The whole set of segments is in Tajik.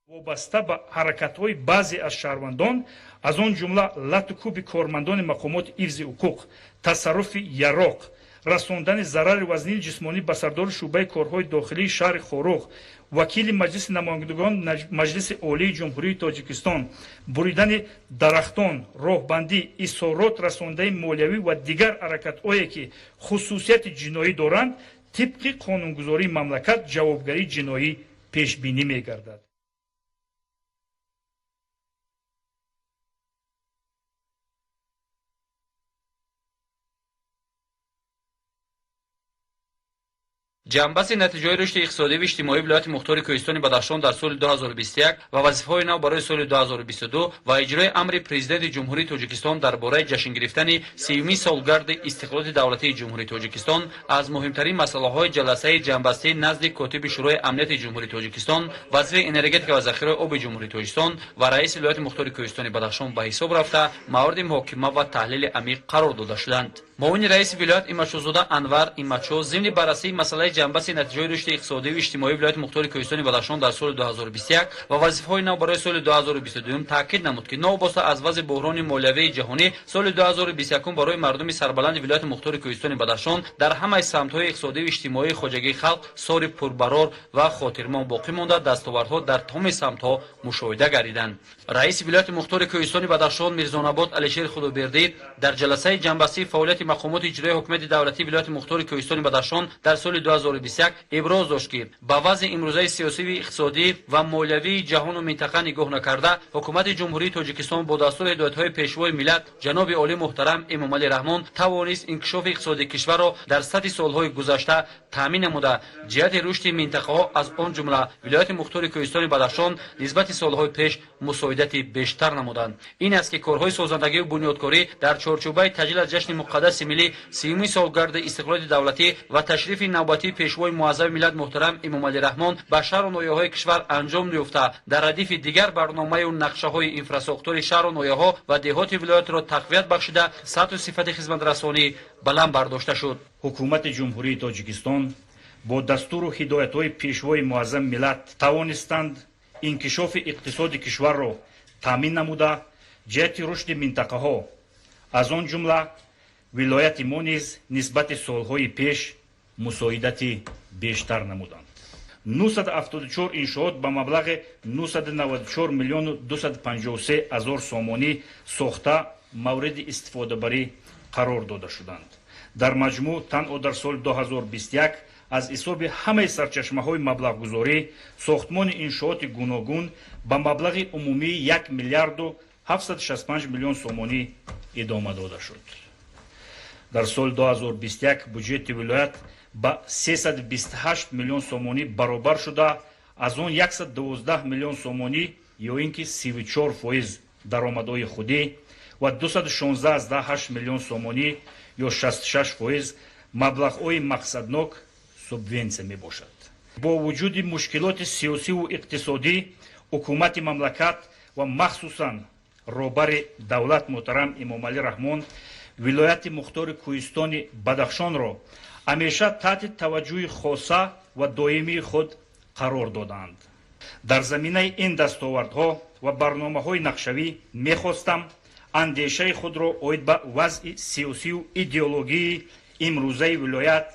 وابسته به حرکت‌های بعضی از شهروندان از آن جمله لطکوب کارمندان مقامات حفظ حقوق، تصرف یراق، رساندن ضرر وزنی جسمانی به سردار شعبه کارهای داخلی شهر خوروغ، وکیل مجلس نمایندگان مجلس عالی جمهوری تاجیکستان، بریدن درختان، راهبندی، اسارات رسانده مالیوی و دیگر حرکت‌هایی که خصوصیت جنایی دارند طبق قانونگذاری مملکت جوابگری جنایی پیش بینی می‌گردد. جنبش نتیجه رشد اقتصادی و اجتماعی ولایت مختار کوهستان بدخشان در سال 2021 و وظیفه‌های نو برای سال 2022 و اجرای امر پرزیدنت جمهوری تاجیکستان درباره جشن گرفتن 30مین سالگرد استقلال دولتی جمهوری تاجیکستان از مهمترین مسائل جلسه جنبسته نزد کاتب شورای امنیت جمهوری تاجیکستان، وزیر انرژتیک و ذخیره آب جمهوری تاجیکستان و رئیس ولایت مختار کوهستان بدخشان به حساب رفته موارد محاکمه و تحلیل عمیق قرار داده شدند. معاون رئیس ولایت ایماچوزاده انور ایماچو ضمن بررسی مسئله جنبش نتیجه رشد اقتصادی و اجتماعی ولایت مختار کوهستان بدخشان در سال 2021 و وظیفه‌های نو برای سال 2022 تاکید نمود که نوبسته از وضع بحران مالیوی جهانی سال 2021 برای مردم سربلند ولایت مختار کوهستان بدخشان در همه سمت‌های اقتصادی و اجتماعی خواجگی خلق سال پربرار و خاطرمان باقی مانده دستاوردها در تمام سمت‌ها مشاهده گردیدند. رئیس ولایت مختار کوهستان بدخشان میرزان‌آباد علیشیر خدابردی در جلسه جنبسته فعالیت مقامات اجرایی حکومت دولتی ولایت مختار کوهستان بدخشان در سال 2021 ابراز داشت که با وضع امروزه سیاسی و اقتصادی و مالیوی جهان و منطقه نگاه نکرده حکومت جمهوری تاجیکستان با دستور هدایت‌های پیشوای ملت جناب عالی محترم امام علی رحمان توانست انکشاف اقتصادی کشور را در سطح سال‌های گذشته تامین نموده جهت رشد منطقه‌ها از آن جمله ولایت مختار کوهستان بدخشان نسبت سال‌های پیش مساعدت بیشتر نمودند. این است که کارهای سازندگی و بنیادکاری در چارچوبه تجلیل از جشن مقدس ملی 30مین سالگرد استقلال دولتی و تشریف نوبتی پیشوای معظم ملت محترم امام علی رحمان به شهر و ناحیه‌های کشور انجام نیافته در ردیف دیگر برنامه و نقشه‌های اینفراستراکتور شهر و ناحیه‌ها و دهات ولایت را تقویت بخشیده سطح و صفت خدمت‌رسانی بلند برداشته شد. حکومت جمهوری تاجیکستان با دستور و هدایت‌های پیشوای معظم ملت توانستند انکشاف اقتصاد کشور را تامین نموده جهت رشد منطقه‌ها از آن جمله ولایت ما نیز نسبت سال‌های پیش مساعدت بیشتر نمودند. 974 انشاءات با مبلغ 994 میلیون و 253 هزار سامانی ساخته مورد استفاده بری قرار داده شدند. در مجموع تنها در سال 2021 از حساب همه سرچشمه‌های مبلغ‌گذاری ساختمان انشاءات گوناگون با مبلغ عمومی 1 میلیارد و 765 میلیون سامانی ادامه داده شد. در سال 2021 بودجت ولایت با 328 میلیون سامانی برابر شده از آن 112 میلیون سامانی یا اینکه 34% درآمدهای خودی و 216.8 میلیون سامانی یا 66% مبلغ‌های مقصدناک سوبونسیا می باشد. با وجود مشکلات سیاسی و اقتصادی حکومت مملکت و مخصوصاً رهبر دولت محترم امام علی رحمان ولایت مختار کوهستان بدخشان را همیشه تحت توجه خاصه و دائمی خود قرار دادند. در زمینه این دستاوردها و برنامه‌های نقشه‌ای می‌خواستم اندیشه خود را عاید به وضع سیاسی و ایدئولوژی امروزه ولایت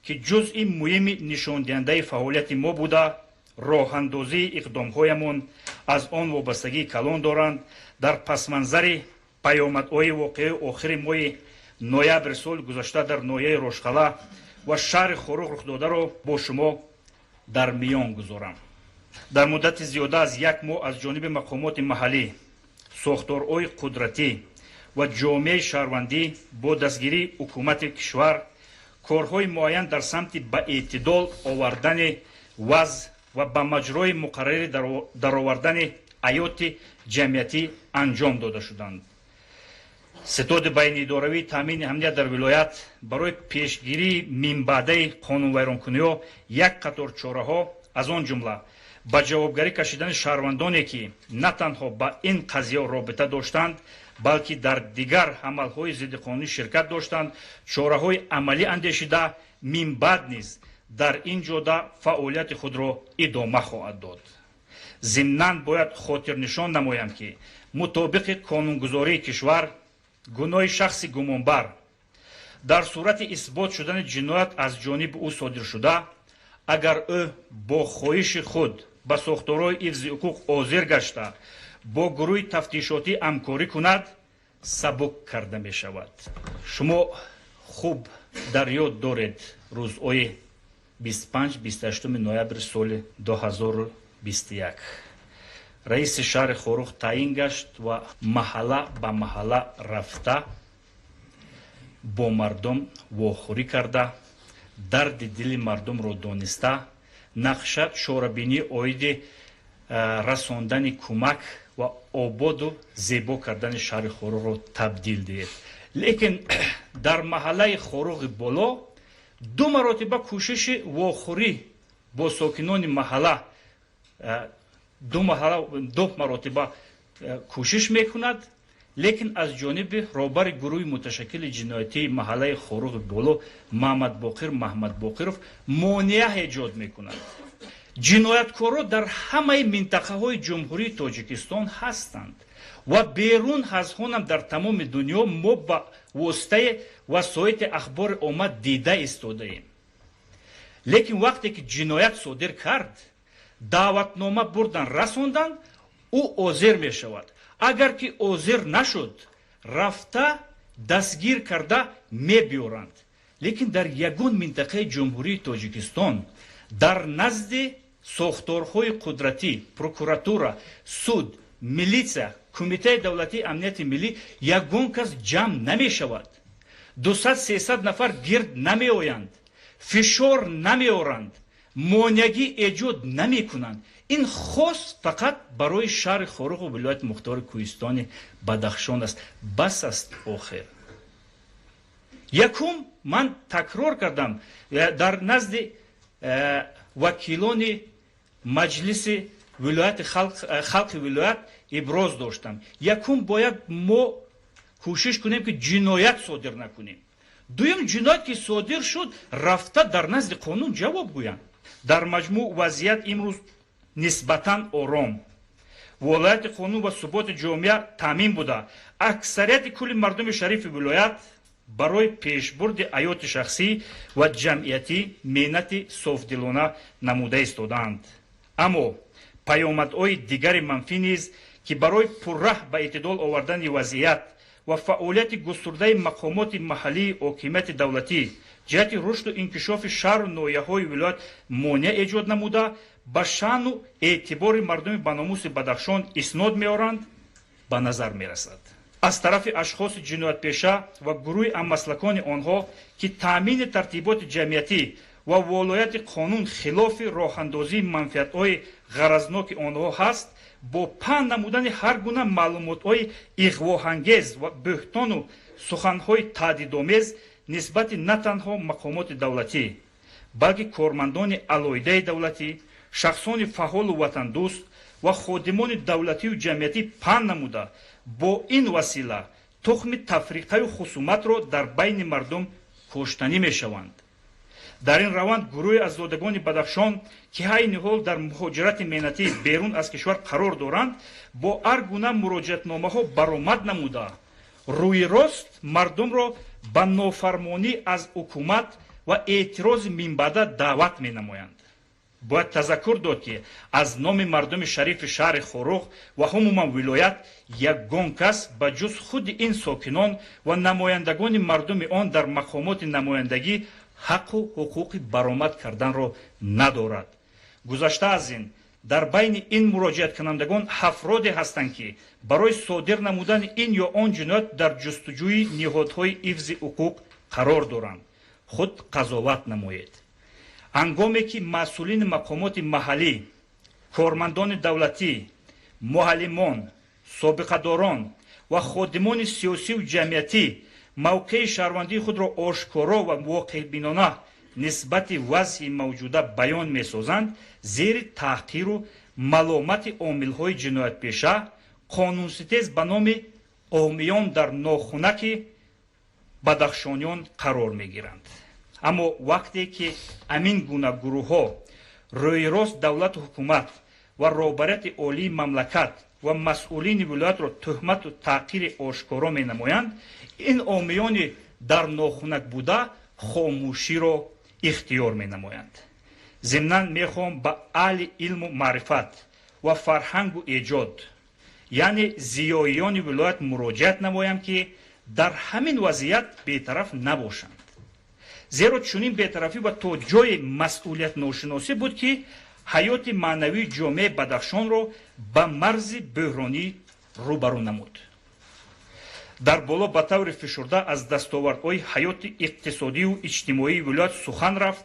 که جزء مهم نشاندهنده فعالیت ما بوده راه‌اندازی اقدام‌هایمان از آن وابستگی کلان دارند در پس‌منظر پیامدهای واقعی آخر ماه نوامبر سال گذشته در ناحیه روشخلا و شهر خوروغ رخ داده را با شما در میان گذارم. در مدت زیاده از 1 ماه از جانب مقامات محلی، ساختارهای قدرتی و جامعه شهروندی با دستگیری حکومت کشور کارهای معین در سمت به اعتدال آوردن وضع و به مجرای مقرر در آوردن حیات جمعیتی انجام داده شدند. ستاد بین اداروی تامین امنیت در ولایت برای پیشگیری من بعده قانون ویرانکنی‌ها یک قطار چاره‌ها از آن جمله با جوابگری کشیدن شهروندانی که نه تنها با این قضیه رابطه داشتند بلکه در دیگر عمل‌های ضد قانونی شرکت داشتند چاره‌های عملی اندیشیده من بعد نیز در این جهت فعالیت خود را ادامه خواهد داد. ضمناً باید خاطرنشان نمایم که مطابق قانونگذاری کشور گناه شخص گمانبر در صورت اثبات شدن جنایت از جانب او صادر شده اگر او با خواهش خود به ساختارهای حفظ حقوق حاضر گشته با گروه تفتیشاتی همکاری کند سبک کرده می شود. شما خوب در یاد دارید روزهای 25-28 نوامبر سال 2021 رئیس شهر خوروغ تعیین گشت و محله به محله رفته با مردم واخوری کرده درد دل مردم را دانسته نقشه چاره‌بینی اوید رساندن کمک و آباد و زیبا کردن شهر خوروغ را تبدیل دید. لیکن در محله خوروغ بالا دو مراتبه کوشش واخوری با ساکنان محله دو مراتبه کوشش میکند لیکن از جانب رهبر گروه متشکل جنایتی محله خوروغ بالا محمد باقرов مانع ایجاد میکند. جنایتکارا در همه منطقه های جمهوری تاجیکستان هستند و بیرون از آن هم در تمام دنیا ما با واسطه وسایل اخبار آمد دیده ایستاده ایم. لیکن وقتی که جنایت صادر کرد دعوتنامه بردن رساندن او حاضر می شود. اگر که حاضر نشد رفته دستگیر کرده می بیارند. لیکن در یگان منطقه جمهوری تاجیکستان در نزد ساختارهای قدرتی پروکوراتورا سود میلیسیا کمیته دولتی امنیت ملی یگان کس جمع نمی شود. 200-300 نفر گرد نمی آیند. فشار نمی آورند. مانعی ایجاد نمی کنند. این خاص فقط برای شهر خوروغ و ولایت مختار کوهستان بدخشان است. بس است آخر. یکم من تکرار کردم در نزد وکیلان مجلس ولایت خلق ولایت ابراز داشتم. یکم باید ما کوشش کنیم که جنایت صادر نکنیم. دویم جنایت که صادر شد رفته در نزد قانون جواب گویند. در مجموع وضعیت امروز نسبتاً آرام ولایت قانون و ثبات جامعه تامین بوده. اکثریت کل مردم شریف ولایت برای پیشبرد حیات شخصی و جمعیتی محنت صافدلانه نموده ایستادند. اما پیامدهای دیگر منفی نیز که برای پرره به اعتدال آوردن وضعیت و فعالیت گسترده مقامات محلی حاکمیت دولتی جهت رشد و انکشاف شهر و ناحیه‌های ولایت مانع ایجاد نموده به شأن و اعتبار مردم بناموس بدخشان اسناد می‌آورند به نظر می‌رسد. از طرف اشخاص جنایت پیشه و گروه هممسلکان آنها که تامین ترتیبات جمعیتی و ولایت قانون خلاف راه اندازی منفعت‌های غرضناک آنها هست با پهن نمودن هر گونه معلومات‌های اغواانگیز و بهتان و سخن‌های تهدیدآمیز نسبت نه تنها مقامات دولتی بلکه کارمندان علایده دولتی شخصان فعال و وطندوست و خادمان دولتی و جمعیتی پهن نموده با این وسیله تخم تفریقه و خصومت را در بین مردم کشتنی می‌شوند. در این روند گروه آزادگان بدخشان که عین حال در مهاجرت مهنتی بیرون از کشور قرار دارند با هر گونه مراجعتنامه‌ها برآمد نموده روی راست مردم را به نافرمانی از حکومت و اعتراض منبعد دعوت می‌نمایند. باید تذکر داد که از نام مردم شریف شهر خوروغ و عموما ولایت یگان کس به جز خود این ساکنان و نمایندگان مردم آن در مقامات نمایندگی حق و حقوق برآمد کردن را ندارد. گذشته از این در بین این مراجعت کنندگان افرادی هستند که برای صادر نمودن این یا آن جنایت در جستجوی نهادهای حفظ حقوق قرار دارند. خود قضاوت نمایید. هنگامی که مسئولین مقامات محلی، کارمندان دولتی، معلمان، سابقه‌داران و خادمان سیاسی و جمعیتی موقع شهروندی خود را آشکارا و واقع‌بینانه نسبت وضع موجوده بیان می‌سازند، زیر تحقیر و ملامت عامل‌های جنایت پیشه قانون‌ستیز به نام عامیان در ناخنک بدخشانیان قرار می‌گیرند. اما وقتی که همین گونه گروه‌ها روی راست دولت و حکومت ва роҳбарияти олии мамлакат ва масъулини вилоятро тӯҳмату таъқири ошкоро менамоянд, ин омилони дар нохунак буда хомӯширо ихтиёр менамоянд. зимнан мехоҳам ба аҳли илму маърифат ва фарҳангу эҷод, яъне зиёиёни вилоят муроҷиат намоям, ки дар ҳамин вазъият бетараф набошанд. зеро чунин бетарафӣ ва то ҷои масъулиятношиносӣ буд, ки ҳаёти маънавии ҷомеаи Бадахшонро ба марзи бӯҳронӣ рӯбарӯ намуд. дар боло ба таври фишурда аз дастовардҳои ҳаёти иқтисодию иҷтимоии вилоят сухан рафт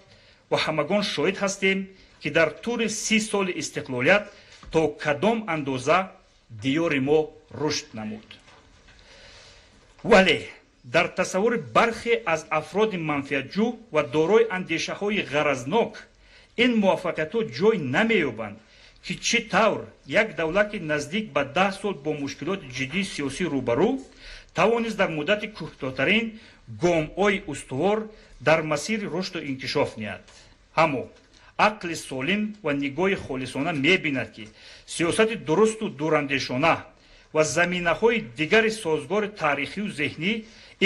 ва ҳамагон шоҳид ҳастем, ки дар тӯри 30 соли истиқлолият то кадом андоза диёри мо рушд намуд. вале дар тасаввури бархе аз афроди манфиатҷӯ ва дорои андешаҳои ғаразнок ин муваффақиятҳо ҷой намеёбанд, ки чӣ тавр як давлати наздик ба 10 сол бо мушкилоти ҷиддии сиёсӣ рӯбарӯ тавонист дар муддати кӯтоҳтарин гомҳои устувор дар масири рушду инкишоф ниҳад. аммо ақли солим ва нигоҳи холисона мебинад, ки сиёсати дурусту дурандешона ва заминаҳои дигари созгори таърихию зеҳнӣ,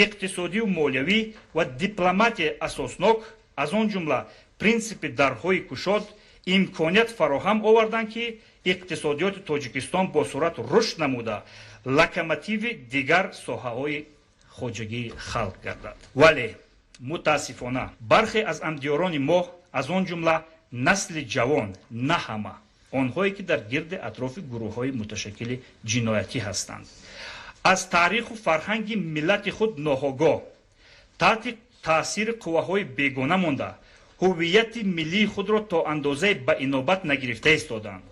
иқтисодию молиявӣ ва дипломатияи асоснок, аз он ҷумла принсипи дарҳои кушод, имконият фароҳам оварданд, ки иқтисодиёти Тоҷикистон бо сурат рушд намуда локомотиви дигар соҳаҳои хоҷагӣ халқ гардад. вале мутаассифона бархе аз амдиёрони мо, аз он ҷумла насли ҷавон, на ҳама, онҳое ки дар гирди атрофи гурӯҳҳои муташаккили ҷиноятӣ ҳастанд, аз таъриху фарҳанги миллати худ ноҳогоҳ таҳти таъсири қувваҳои бегона монда ҳуввияти миллии худро то андозае ба инобат нагирифта истоданд.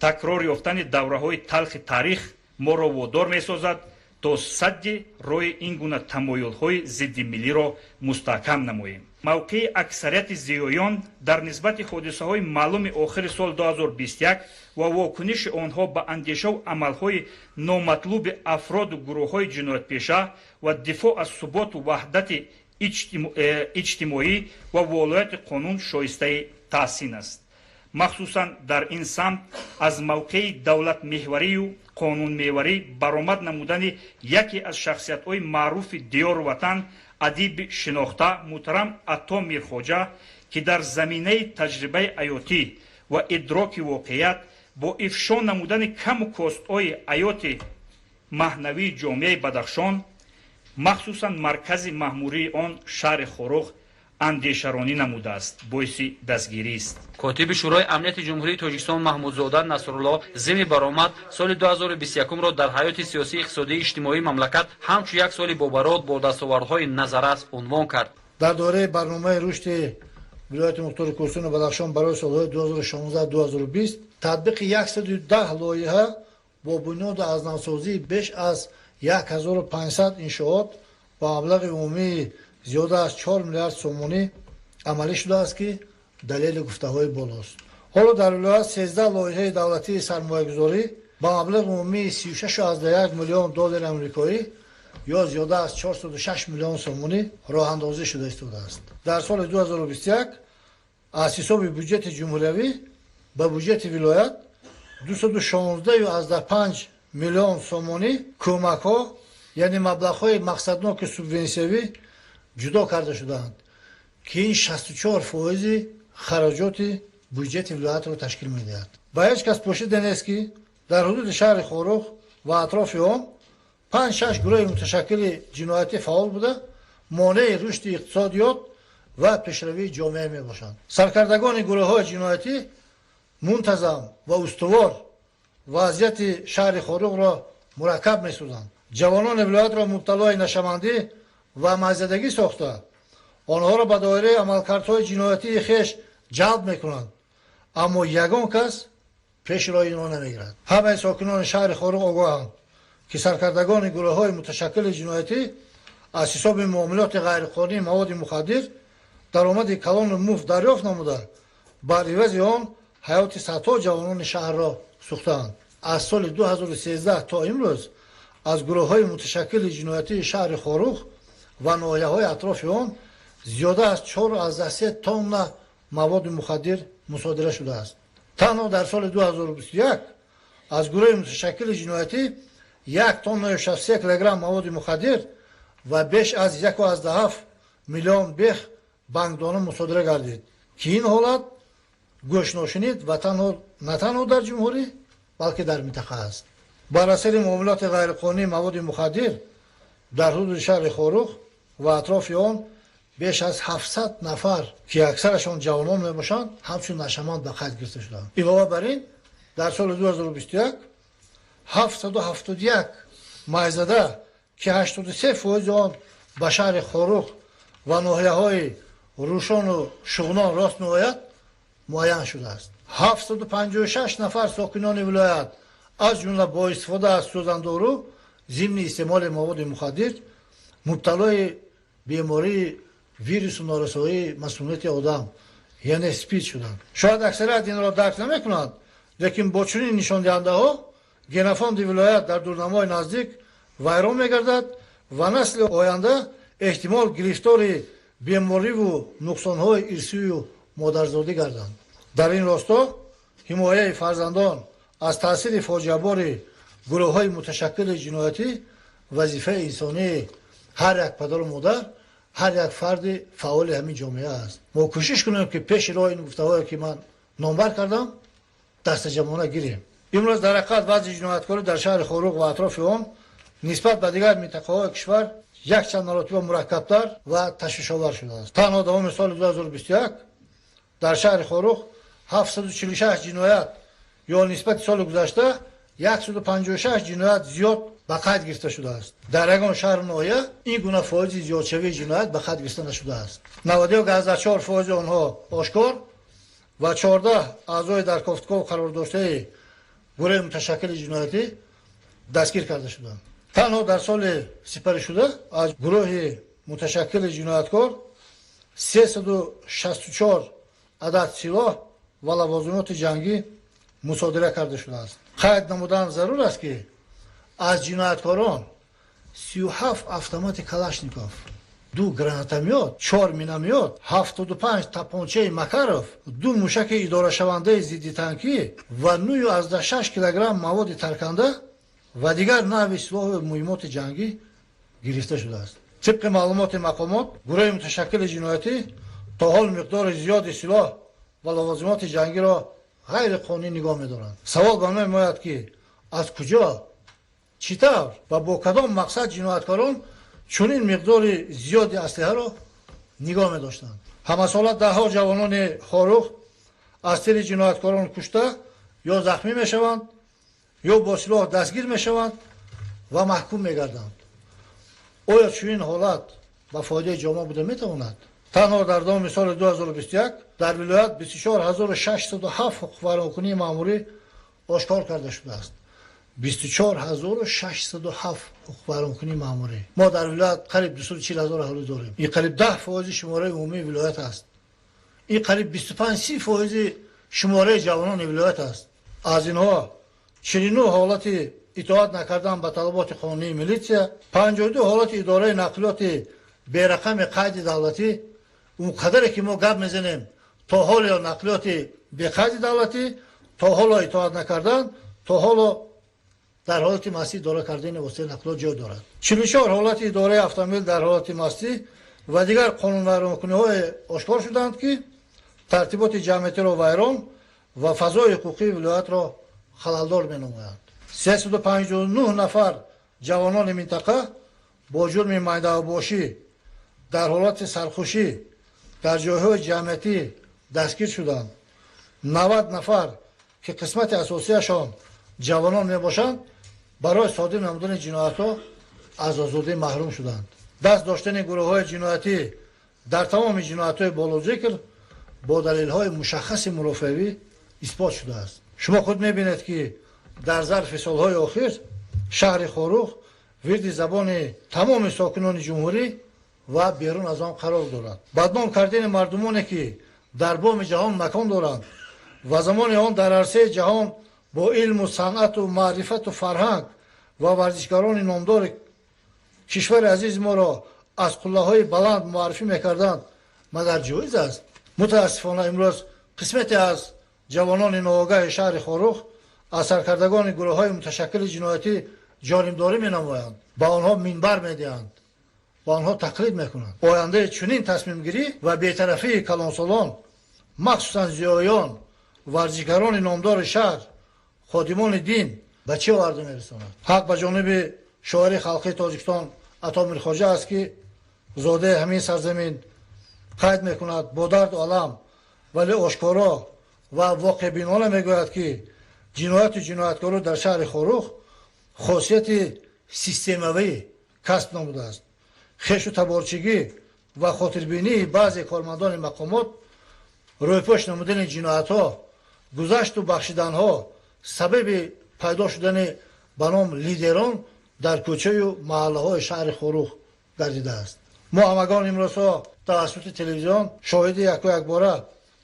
такрор ёфтани давраҳои талхи таърих моро водор месозад то садди роҳи ин гуна тамоюлҳои зидди миллиро мустаҳкам намоем. мавқеи аксарияти зиёён дар нисбати ҳодисаҳои маълуми охири соли 2021 ва вокуниши онҳо ба андешаву амалҳои номатлуби афроду гурӯҳҳои ҷиноятпеша ва дифоъ аз суботу ваҳдати иҷтимоӣ ва волояти қонун шоистаи таҳсин аст. махсусан дар ин самт аз мавқеи давлатмеҳварию қонунмеҳварӣ баромад намудани яке аз шахсиятҳои маъруфи диёру ватан, адиби шинохта муҳтарам Атто Мирхоҷа, ки дар заминаи таҷрибаи ҳаётӣ ва идроки воқеият бо ифшо намудани каму костҳои ҳаёти маҳнавии ҷомеаи Бадахшон, махсусан маркази маъмурии он шаҳри Хорух андешаронӣ намудааст, боиси дастгирист. котиби шӯрои амнияти ҷумҳурии Тоҷикистон Маҳмудзода Насрулло зимми баромад соли 2021ро дар ҳаёти сиёсӣ, иқтисодии, иҷтимоии мамлакат ҳамчун як соли бобарод бо дастовардҳои назаррас унвон кард. дар дораи барномаи рушди вилояти мухтори Кӯҳистони Бадахшон барои солҳои 2016-2020 татбиқи 110 лоиҳа бо бунёду азнавсозии беш аз 1500 иншоот ба маблағи умумии зиёда аз 4 миллиард сомонӣ амалӣ шудааст, ки далели гуфтаҳои болост. ҳоло дар вилоят 13 лоиҳаи давлатии сармоягузорӣ ба маблағи умумии 36,1 миллион доллари амрикоӣ ё зиёда аз 406 миллион сомонӣ роҳандозӣ шуда истодааст. дар соли 2021 аз ҳисоби бюҷети ҷумҳуриявӣ ба бюҷети вилоят 216,5 миллион сомонӣ кӯмакҳо, яъне маблағҳои мақсадноки субвенсиявӣ ҷудо карда шудаанд, ки ин 64% хароҷоти бюҷети вилоятро ташкил медиҳад. ба ҳеҷ кас пошида нест, ки дар ҳудуди шаҳри Хорух ва атрофи он 5-6 гурӯҳи муташаккили ҷиноятӣ фаъол буда монеи рушди иқтисодиёт ва пешравии ҷомеа мебошанд. саркардагони гурӯҳҳои ҷиноятӣ мунтазам ва устувор вазъияти шаҳри Хорухро мураккаб месозанд. ҷавонони вилоятро мубталои нашамандӣ ва майзадагӣ сохта онҳоро ба доираи амалкардҳои ҷиноятии хеш ҷалб мекунанд, аммо ягон кас пеши роҳи инҳо намегирад. ҳамаи сокинони шаҳри Хорух огоҳанд, ки саркардагони гурӯҳҳои муташаккили ҷиноятӣ аз ҳисоби муомилоти ғайриқонунии маводи мухаддир даромади калони муфт дарёфт намуда ба ивази он ҳаёти садҳо ҷавонони шаҳрро сӯхтаанд. аз соли 2013 то имрӯз аз гурӯҳҳои муташаккили ҷиноятии шаҳри Хорух ва ноҳияҳои атрофи он зиёда аз 4,3 тонна маводи мухаддир мусодира шудааст. танҳо дар соли 2021 аз гурӯҳи муташаккили ҷиноятӣ 1 тонна 63 килограмм маводи мухаддир ва беш аз 1.7 миллион бех бангдона мусодира гардид ки ин ҳолат гӯшношинид ва на танҳо дар ҷумҳурӣ балки дар минтақа аст. бар асари муомилоти ғайриқонунии маводи мухаддир дар ҳудуди шаҳри Хорух ва атрофи он беш аз 700 нафар ки аксарашон ҷавонон мебошанд ҳамчун нашаманд ба қайд гирифта шуданд. илова бар ин дар соли 2021 771 майзада ки 83% он ба шаҳри Хорух ва ноҳияҳои Рӯшону Шуғнон рост меояд муайян шудааст. 756 нафар сокинони вилоят аз ҷумла бо истифода аз сӯзандору зимни истеъмоли маводи мухаддир мубталои бемории вирусу норасоии масмумияти одам яъне спид шуданд. шояд аксарият инро дарк намекунанд, лекин бо чунин нишондиҳандаҳо генофонди вилоят дар дурнамои наздик вайрон мегардад ва насли оянда эҳтимол гирифтори бемориву нуқсонҳои ирсию модарзодӣ гарданд. дар ин росто ҳимояи фарзандон аз таъсири фоҷиабори гурӯҳҳои муташаккили ҷиноятӣ вазифаи инсонии ҳар як падару модар, ҳар як фарди фаъоли ҳамин ҷомеа аст. мо кӯшиш кунем ки пеши роҳи ин гуфтаҳое ки ман номбар кардам дастаҷамона гирем. имрӯз дар ҳақиқат вазъи ҷинояткорӣ дар шаҳри Хорух ва атрофи он нисбат ба дигар минтақаҳои кишвар якчанд маротиба мураккабтар ва ташвишовар шудааст. танҳо давоми соли 2021 дар шаҳри Хорух 746 ҷиноят ё нисбати соли гузашта 156 ҷиноят зиёд ба қайд гирифта шудааст. дар ягон шаҳру ноҳия ин гуна фоизи зиёдшавии ҷиноят ба қайд гирифта нашудааст. 91.4% онҳо ошкор ва 14 аъзои дар кофтков қарордоштаи гурӯҳи муташаккили ҷиноятӣ дастгир карда шуданд. танҳо дар соли сипаришуда аз гурӯҳи муташаккили ҷинояткор 364 адад силоҳ ва лавозимоти ҷангӣ мусодира карда шудааст. қайд намудан зарур аст ки аз ҷинояткорон 37 автомати калашников, 2 гранатомет, 4 миномет, 75 тапончаи Макаров, 2 мушаки идорашавандаи зидди танкӣ ва 9.6 килограмм маводи тарканда ва дигар навъи силоҳу муҳимоти ҷангӣ гирифта шудааст. тибқи маълумоти мақомот гурӯҳи муташаккили ҷиноятӣ то ҳол миқдори зиёди силоҳ ва лавозимоти ҷангиро ғайриқонунӣ нигоҳ медоранд. савол ба мо меояд ки аз куҷо, чӣ тавр ва бо кадом мақсад ҷинояткорон чунин миқдори зиёди аслиҳаро нигоҳ медоштанд. ҳамасола даҳҳо ҷавонони Хорух аз тири ҷинояткорон кушта ё захмӣ мешаванд ё бо силоҳ дастгир мешаванд ва маҳкум мегарданд. оё чунин ҳолат ба фоидаи ҷомеа буда метавонад? танҳо дар давоми соли 2021 дар вилоят 24607 ҳуқуқбаронкунии маъмурӣ ошкор карда шудааст. 24607 ҳуқуқбаронкунии маъмурӣ. мо дар вилоят қариб 240 000 аҳолӣ дорем. ин қариб 10% шумораи умумии вилоят аст. ин қариб 25-30% шумораи ҷавонони вилоят аст. аз инҳо 49 ҳолати итоат накардан ба талаботи қонунии милитсия, 52 ҳолати идораи нақлиёти берақами қайди давлатӣ, он қадаре ки мо гап мезанем то ҳоло нақлиёти беқайди давлатӣ, то ҳоло итоат накардан, то ҳоло дар ҳолати мастӣ идора кардани воситаи нақлиёт ҷой дорад. 44 ҳолати идораи автомобил дар ҳолати мастӣ ва дигар қонунвайронкуниҳое ошкор шуданд ки тартиботи ҷамъиятиро вайрон ва фазои ҳуқуқии вилоятро халалдор менамоянд. 359 нафар ҷавонони минтақа бо ҷурми майдавбошӣ дар ҳолати сархушӣ дар ҷойҳои ҷамъиятӣ дастгир шуданд. 90 нафар ки қисмати асосияшон ҷавонон мебошанд барои содир намудани ҷиноятҳо аз озодӣ маҳрум шуданд. даст доштани гурӯҳҳои ҷиноятӣ дар тамоми ҷиноятҳои болозикр бо далелҳои мушаххаси мурофиавӣ исбот шудааст. шумо худ мебинед ки дар зарфи солҳои охир шаҳри Хорух вирди забони тамоми сокинони ҷумҳурӣ ва берун аз он қарор дорад. бадном кардани мардумоне ки дар боми ҷаҳон макон доранд ва замони он дар арсаи ҷаҳон бо илму санъату маърифату фарҳанг ва варзишгарони номдори кишвари азизи моро аз қуллаҳои баланд муаррифӣ мекарданд магар ҷоиз аст? мутаассифона имрӯз қисмате аз ҷавонони ноогаҳи шаҳри Хорух аз саркардагони гурӯҳҳои муташаккили ҷиноятӣ ҷонимдорӣ менамоянд, ба онҳо минбар медиҳанд, ба онҳо тақлид мекунанд. ояндаи чунин тасмимгирӣ ва бетарафии калонсолон, махсусан зиёён, варзишгарони номдори шаҳр, ходимони дин ба чӣ оварда мерасонад? ҳақ ба ҷониби шоири халқии Тоҷикистон Ато Мирхоҷа аст ки зодаи ҳамин сарзамин қайд мекунад бо дарду алам, вале ошкоро ва воқеъбинона мегӯяд ки ҷинояту ҷинояткорӣ дар шаҳри Хорух хосияти системавӣ касб намудааст. хешу таборчигӣ ва хотирбинии баъзе кормандони мақомот рӯйпош намудани ҷиноятҳо, гузашту бахшиданҳо сабаби пайдо шудани ба ном лидерон дар кӯчаю маҳаллаҳои шаҳри Хорух гардидааст. мо ҳамагон имрӯзҳо тавассути телевизион шоҳиди якбора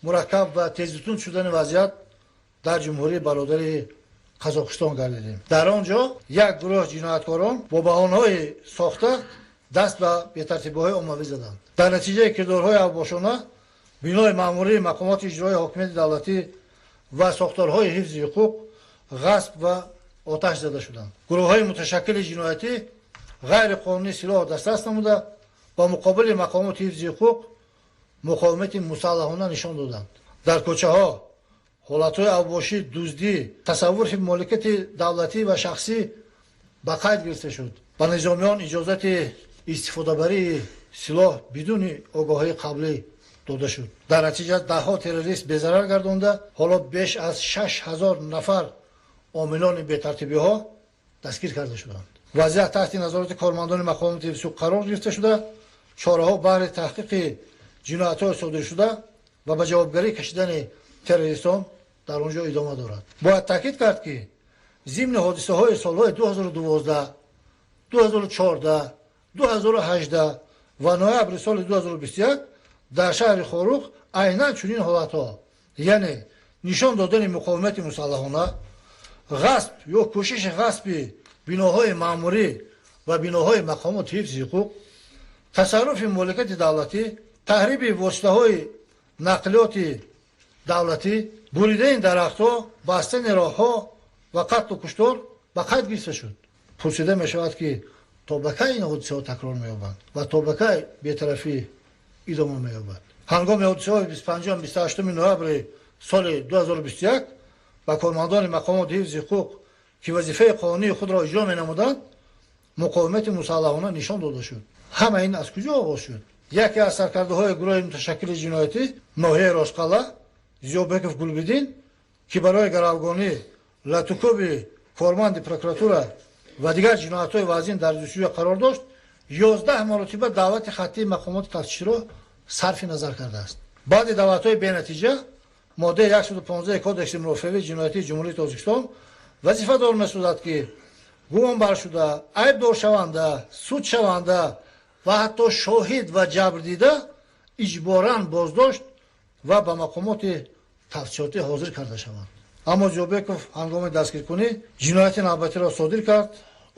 мураккаб ва тезитун шудани вазъият дар ҷумҳурии бародари Қазоқистон гардидем. дар он ҷо як гурӯҳ ҷинояткорон бо баҳонаҳои сохта даст ба бетартибиҳои оммавӣ заданд. дар натиҷаи кирдорҳои авбошона бинои маъмурии мақомоти иҷроии ҳокимияти давлатӣ ва сохторҳои ҳифзи ҳуқуқ ғасб ва оташ зада шуданд. гурӯҳҳои муташаккили ҷиноятӣ ғайриқонунӣ силоҳ дастрас намуда ба муқобили мақомоти ҳифзи ҳуқуқ муқовимати мусаллаҳона нишон доданд. дар кӯчаҳо ҳолатҳои авбошӣ, дуздӣ, тасаввури моликияти давлатӣ ва шахсӣ ба қайд гирифта шуд. ба низомиён иҷозати истифодабарии силоҳ бидуни огоҳии қаблӣ дода шуд. дар натиҷа даҳҳо террорист безарар гардонда, ҳоло беш аз 6000 нафар омилони бетартибиҳо дастгир карда шуданд. вазъият таҳти назороти кормандони мақомоти ҳифзи ҳуқуқ қарор гирифта шуда, чораҳо баҳри таҳқиқи ҷиноятҳои содиршуда ва ба ҷавобгарӣ кашидани террористон дар он ҷо идома дорад. бояд таъкид кард ки зимни ҳодисаҳои солҳои 2012, 2014, 2018 ва ноябри соли 2021 дар шаҳри Хорух айнан чунин ҳолатҳо, яъне нишон додани муқовимати мусаллаҳона, ғасб ё кӯшиши ғасби биноҳои маъмурӣ ва биноҳои мақомоти ҳифзи ҳуқуқ, тасарруфи моликияти давлатӣ, таҳриби воситаҳои нақлиёти давлатӣ, буридаи дарахтҳо, бастани роҳҳо ва қатлу куштор ба қайд гирифта шуд. пурсида мешавад ки то ба кай ин ҳодисаҳо такрор меёбанд ва то ба кай бетарафӣ идома меёбад. ҳангоми ҳодисаҳои 25-28 ноябри соли 2021 ба кормандони мақомоти ҳифзи ҳуқуқ ки вазифаи қонунии худро иҷро менамуданд, муқовимати мусаллаҳона нишон дода шуд. ҳама ин аз куҷо оғоз шуд? яке аз саркардаҳои гурӯҳи муташаккили ҷиноятӣ ноҳияи Ростқалъа, Зиёбеков Гулбидин, ки барои гаравгонӣ латукоби корманди прокуратура ва дигар ҷиноятҳои вазин дар ҷустуҷӯ қарор дошт, 11 маротиба даъвати хаттии мақомоти тафтиширо сарфи назар кардааст. баъди даъватҳои бенатиҷа моддаи 115 кодекси мурофиаи ҷиноятии ҷумҳурии Тоҷикистон вазифадор месозад ки гумонбаршуда, айбдоршаванда, судшаванда ва ҳатто шоҳид ва ҷабрдида иҷборан боздошт ва ба мақомоти тафтишотӣ ҳозир карда шаванд. аммо Зиёбеков ҳангоми дастгиркунӣ ҷинояти навбатиро содир кард.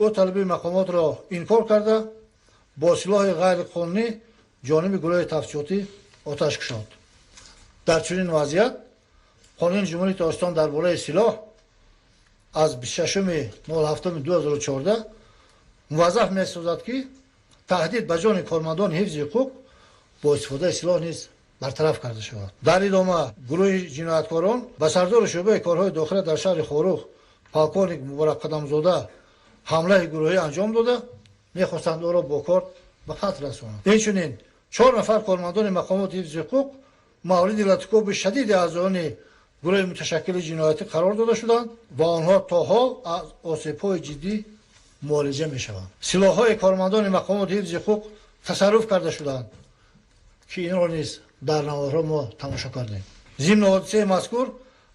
ӯ талаби мақомотро инкор карда бо силоҳи ғайриқонунӣ ҷониби гурӯҳи тафтишотӣ оташ кушод. дар чунин вазъият қонуни ҷумҳурии Тоҷикистон дар бораи силоҳ аз 26/07/2014 муваззаф месозад ки таҳдид ба ҷони кормандони ҳифзи ҳуқуқ бо истифодаи силоҳ низ бартараф карда шавад. дар идома гурӯҳи ҷинояткорон ба сардори шӯъбаи корҳои дохила дар шаҳри Хорух полковник Муборак Қадамзода ҳамлаи гурӯҳӣ анҷом дода, мехостанд ӯро бо кор ба қатл расонанд. инчунин 4 нафар кормандони мақомоти ҳифзи ҳуқуқ мавриди латикоби шадиди аъзоёни гурӯҳи муташаккили ҷиноятӣ қарор дода шуданд ва онҳо то ҳол аз осебҳои ҷиддӣ муолиҷа мешаванд. силоҳҳои кормандони мақомоти ҳифзи ҳуқуқ тасарруф карда шуданд ки инро низ дар наводҳо мо тамошо кардем. зимни ҳодисаи мазкур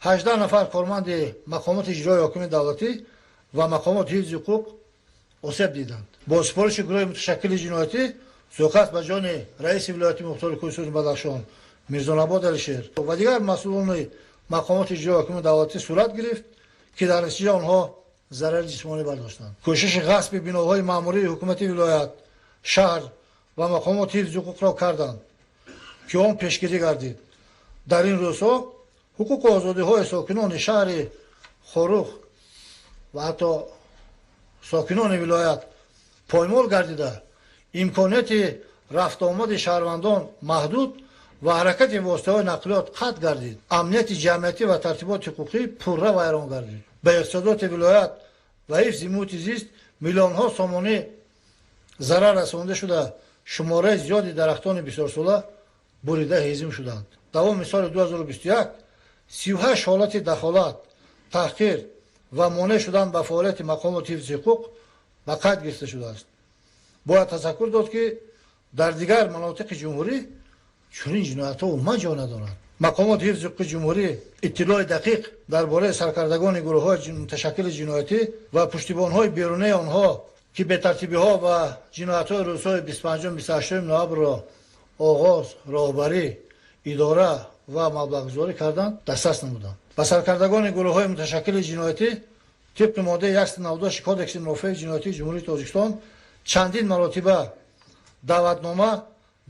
18 нафар корманди мақомоти иҷроии ҳокимияти давлатӣ ва мақомоти ҳифзи ҳуқуқ осеб диданд. бо супориши гурӯҳи муташаккили ҷиноятӣ суйқаст ба ҷони раиси вилояти мухтори Кӯҳистони Бадахшон Мирзонабод Алишер ва дигар масъулони мақомоти иҷроии ҳокимияти давлатӣ сурат гирифт ки дар натиҷа онҳо зарари ҷисмонӣ бардоштанд. кӯшиши ғасби биноҳои маъмурии ҳукумати вилоят, шаҳр ва мақомоти ҳифзи ҳуқуқро карданд ки он пешгирӣ гардид. дар ин рӯзҳо ҳуқуқу озодиҳои сокинони шаҳри хорух ва ҳатто сокинони вилоят поймол гардида, имконияти рафтуомади шаҳрвандон маҳдуд ва ҳаракати воситаҳои нақлиёт қатъ гардид. Амнияти ҷамъиятӣ ва тартиботи ҳуқуқӣ пурра вайрон гардид. Ба иқтисодиёти вилоят ва ҳифзи муҳити зист миллионҳо сомонӣ зарар расонда шуда, шумораи зиёди дарахтони бисёрсола бурида ҳезим шуданд. Давоми соли 2021 38 ҳолати дахолат, таҳқир ва монеъ шудан ба фаъолияти мақомоти ҳифзи ҳуқуқ ба қайд гирифта шудааст. бояд тазаккур дод ки дар дигар манотиқи ҷумҳурӣ чунин ҷиноятҳо маҷо надоранд. мақомоти ҳифзи ҳуқуқи ҷумҳурӣ иттилои дақиқ дар бораи саркардагони гурӯҳҳои муташаккили ҷиноятӣ ва пуштибонҳои берунаи онҳо ки бетартибиҳо ва ҷиноятҳои рӯзҳои 25-28 ноябрро оғоз, роҳбарӣ, идора ва маблағгузорӣ карданд, дастрас намуданд. ба саркардагони гурӯҳҳои муташаккили ҷиноятӣ тибқи моддаи 198 кодекси мурофиаи ҷиноятии ҷумҳурии Тоҷикистон чандин маротиба даъватнома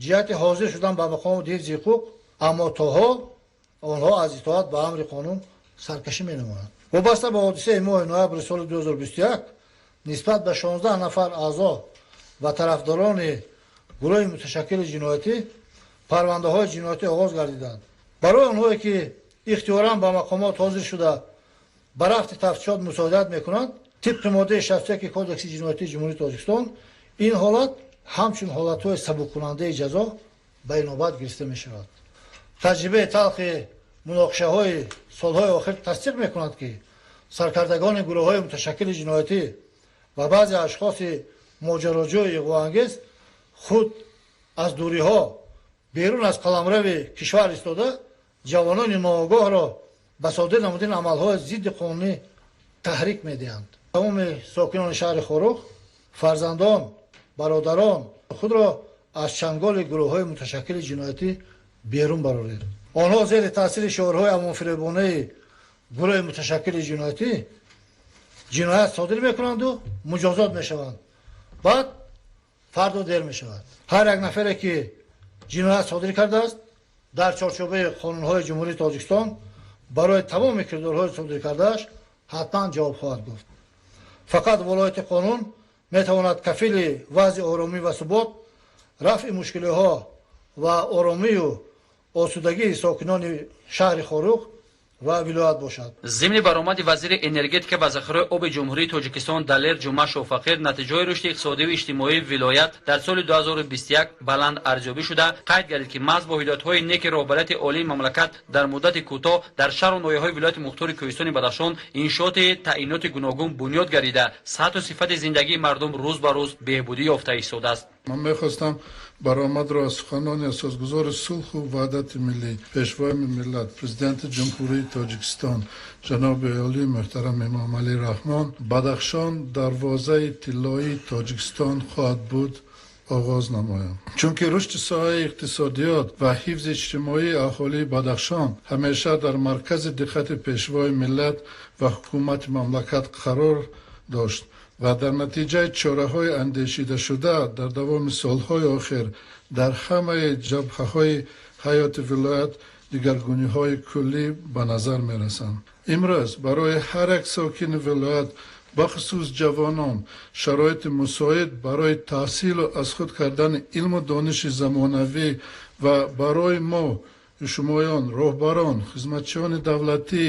ҷиҳати ҳозир шудан ба мақомоти ҳифзи ҳуқуқ, аммо то ҳол онҳо аз итоат ба амри қонун саркашӣ менамоянд. вобаста ба ҳодисаи моҳи ноябри соли 2021 нисбат ба 16 нафар аъзо ва тарафдорони гурӯҳи муташаккили ҷиноятӣ парвандаҳои ҷиноятӣ оғоз гардиданд. барои онҳое ки ихтиёран ба мақомот ҳозир шуда ба рафти тафтишот мусоидат мекунанд, тибқи моддаи 61 кодекси ҷиноятии ҷумҳурии Тоҷикистон ин ҳолат ҳамчун ҳолатҳои сабуккунандаи ҷазо ба инобат гирифта мешавад. таҷрибаи талхи муноқишаҳои солҳои охир тасдиқ мекунад ки саркардагони гурӯҳҳои муташаккили ҷиноятӣ ва баъзе ашхоси моҷароҷӯи иғвоангез худ аз дуриҳо берун аз қаламрави кишвар истода ҷавонони ноогоҳро ба содир намудани амалҳои зидди қонунӣ таҳрик медиҳанд. тамоми сокинони шаҳри хорух, фарзандон, бародарон худро аз чанголи гурӯҳҳои муташаккили ҷиноятӣ берун бароред. онҳо зери таъсири шиорҳои амонфиребонаи гурӯҳи муташаккили ҷиноятӣ ҷиноят содир мекунанду муҷозот мешаванд. баъд фардо дер мешавад. ҳар як нафаре ки ҷиноят содир кардааст дар чорчӯбаи қонунҳои ҷумҳурии Тоҷикистон барои тамоми кирдорҳои содир кардааш ҳатман ҷавоб хоҳад гуфт. фақат волояти қонун метавонад кафили вазъи оромӣ ва субот, рафъи мушкилиҳо ва оромию осудагии сокинони шаҳри хорух ва вилоят бошад. зимни баромади вазири энергетика ва захираи оби ҷумҳурии Тоҷикистон Далер Ҷума Шофақир натиҷаи рушди иқтисодиву иҷтимоии вилоят дар соли 2021 баланд арзёбӣ шуда, қайд гардид ки маҳз бо ҳидоятҳои неки роҳбарияти олии мамлакат дар муддати кӯтоҳ дар шаҳру ноҳияҳои вилояти мухтори Кӯҳистони Бадахшон иншооти таъиноти гуногун бунёд гардида, сатҳу сифати зиндагии мардум рӯз ба рӯз беҳбудӣ ёфта истодааст. ман мехостам баромадро аз суханони асосгузори сулҳу ваҳдати миллӣ, пешвои миллат, президенти ҷумҳурии Тоҷикистон ҷаноби олии муҳтарам Эмомалӣ Раҳмон, Бадахшон дарвозаи тиллоии Тоҷикистон хоҳад буд оғоз намоям. чунки рушди соҳаи иқтисодиёт ва ҳифзи иҷтимоии аҳолии Бадахшон ҳамеша дар маркази диққати пешвои миллат ва ҳукумати мамлакат қарор дошт ва дар натиҷаи чораҳои андешидашуда дар давоми солҳои охир дар ҳамаи ҷабҳаҳои ҳаёти вилоят дигаргуниҳои куллӣ ба назар мерасанд. имрӯз барои ҳар як сокини вилоят бахусус ҷавонон шароити мусоид барои таҳсилу аз худ кардани илму дониши замонавӣ ва барои мо шумоён, роҳбарон, хизматчиёни давлатӣ,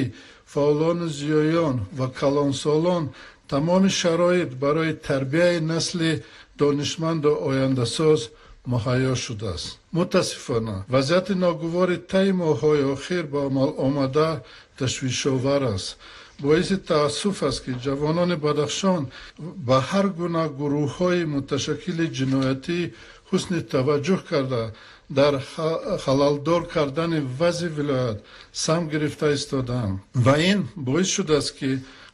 фаъолони зиёён ва калонсолон тамоми шароит барои тарбияи насли донишманду ояндасоз муҳайё шудааст. мутаассифона вазъияти ногувори таи моҳҳои охир ба амал омада ташвишовар аст. боиси таассуф аст ки ҷавонони Бадахшон ба ҳар гуна гурӯҳҳои муташаккили ҷиноятӣ ҳусни таваҷҷӯҳ карда дар халалдор кардани вазъи вилоят сам гирифта истодаанд ва ин боис шудааст ки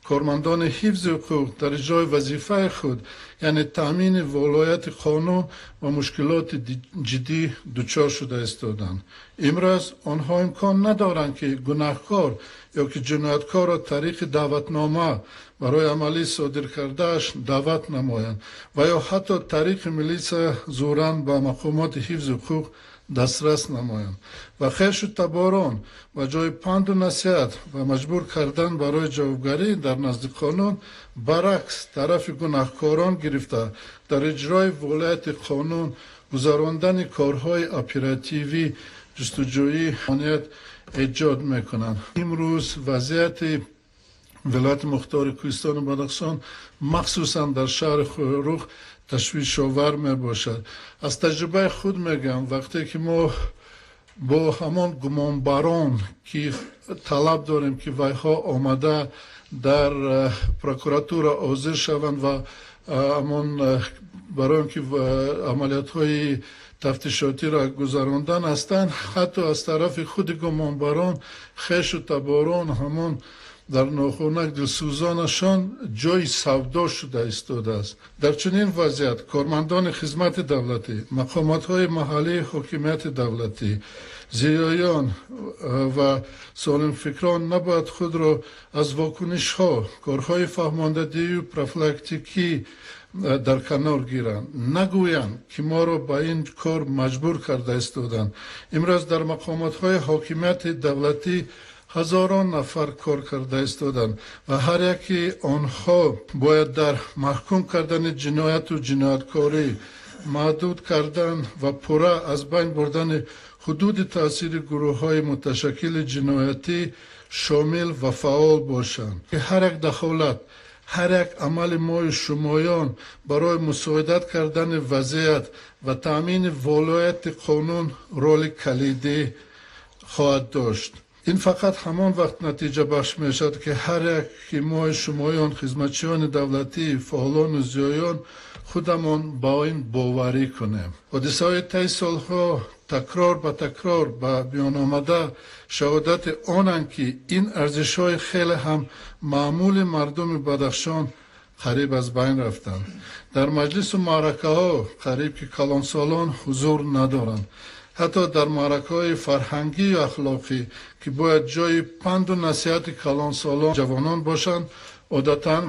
кормандони ҳифзи ҳуқуқ дар иҷрои вазифаи худ, яъне таъмини волояти қонун ва мушкилоти ҷиддӣ дучор шуда истоданд. имрӯз онҳо имкон надоранд ки гунаҳкор ё ки ҷинояткорро тариқи даъватнома барои амалии содир кардааш даъват намоянд ва ё ҳатто тариқи милитсия зӯран ба мақомоти ҳифзи ҳуқуқ دسترس نمایند و خش و تباران و جای پند و نصیحت و مجبور کردن برای جوابگری در نزد قانون برعکس طرف گناهکاران گرفته در اجرای ولایت قانون گذراندن کارهای اپراتیوی جستجویی امنیت ایجاد میکنند. امروز وضعیت ولایت مختار کوهستان و بدخشان مخصوصا در شهر خیروخ تشویش‌آور می باشد. از تجربه خود میگم وقتی که ما با همان گمانبران که طلب داریم که ویها آمده در پروکراتور حاضر شوند و همان برای اینکه عملیات های تفتیشاتی را گذراندن هستند، حتی از طرف خود گمانبران خش و تباران همان در ناخونک دلسوزانشان جای سودا شده ایستاده است. در چنین وضعیت کارمندان خدمت دولتی، مقامات محلی حاکمیت دولتی، زیایان و سالم فکران نباید خود را از واکنش ها، کارهای فهماندهی و پروفیلاکتیکی در کنار گیرند. نگویند که ما را به این کار مجبور کرده ایستادند. امروز در مقامات های حاکمیت دولتی هزاران نفر کار کرده ایستادند و هر یکی آنها باید در محکوم کردن جنایت و جنایتکاری، محدود کردن و پورا از بین بردن حدود تاثیر گروه های متشکل جنایتی شامل و فعال باشند که هر یک دخالت، هر یک عمل ما شمایان برای مساعدت کردن وضعیت و تامین ولایت قانون رول کلیدی خواهد داشت. این فقط همان وقت نتیجه بخش می شود که هر یک ما شمایان، خدمتچیان دولتی، فعالان و زیایان خودمان با این باوری کنیم. حادثه های طی سالها تکرار به تکرار به بیان آمده شهادت آنند که این ارزش های خیلی هم معمول مردم بدخشان قریب از بین رفتند. در مجلس و معرکه ها قریب که کلانسالان حضور ندارند. حتی در معرکه های فرهنگی و اخلاقی که باید جای پند و نصیحت کلانسالان جوانان باشند، عادتا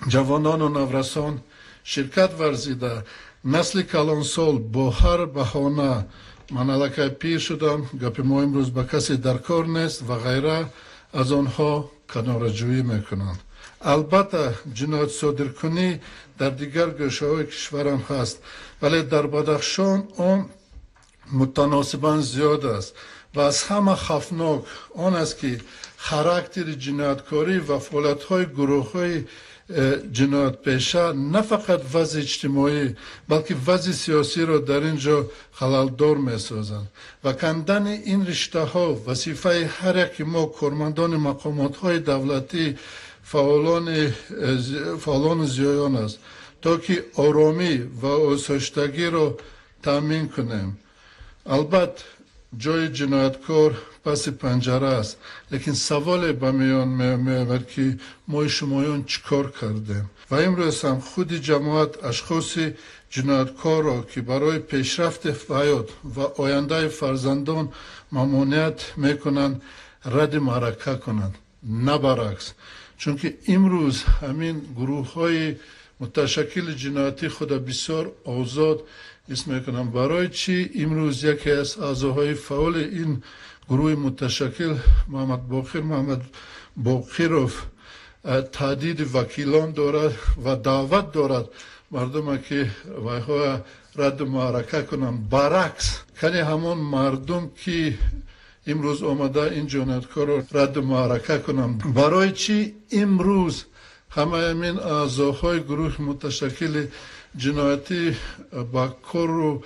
جوانان و نورسان شرکت ورزیده نسل کلانسال با هر بهانه من الکی پیر شدم، گپ ما امروز به کسی در کار نیست و غیره از آنها کناره‌جویی میکنند. البته جنایت صادرکنی در دیگر گوشه های کشور هم هست، ولی در بدخشان آن متناسباً زیاد است و از همه خفناک آن است که خاراکتر جنایتکاری و فعالیت‌های گروه‌های جنایت پیشه نه فقط وضع اجتماعی بلکه وضع سیاسی را در اینجا خلل‌دار می‌سازند و کندن این رشته ها وظیفه هر یک ما کارمندان مقامات های دولتی، فعالان زیایان است تا که آرامی و آسایشتگی را تامین کنیم. البته جای جنایتکار پس پنجره است، لیکن سوال به میان میآورد که ما شمایان چیکار کردیم و امروز هم خود جماعت اشخاص جنایتکار را که برای پیشرفت حیات و آینده فرزندان ممانعت میکنند رد معرکه کنند، نه برعکس. چون که امروز همین گروه های متشکل جنایتی خود بسیار آزاد اسم میکنم. برای چی امروز یکی از اعضاهای فعال این گروه متشکل محمد باقیروف تهدید وکیلان دارد و دعوت دارد مردم که ویها رد معرکه کنند. برعکس کنی همان مردم که امروز آمده این جنایتکار را رد معرکه کنند. برای چی امروز همه این اعضاهای گروه متشکل جنایتی با کار و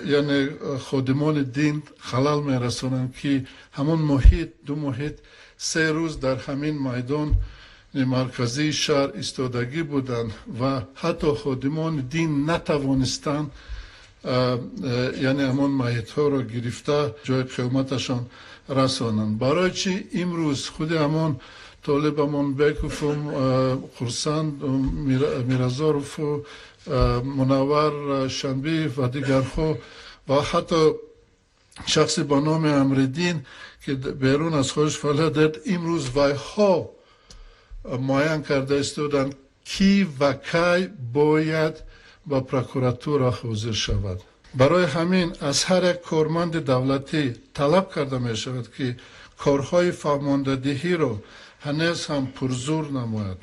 یعنی خادمان دین خلل می رسانند که همون محیط دو محیط 3 روز در همین میدان مرکزی شهر ایستادگی بودند و حتی خادمان دین نتوانستند یعنی همون محیط ها را گرفته جای قیامتشان رسانند. برای چی امروز خود همون طالب همون بیکوف و خورسند و میرزاروف و منور شنبی و دیگرها و حتی شخصی با نام امردین که بیرون از خودش فعالیت دارد امروز ویها معین کرده ایستادند کی و کی باید با پروکراتور حاضر شود. برای همین از هر یک کارمند دولتی طلب کرده می شود که کارهای فرماندهی را هنوز هم پرزور نماید.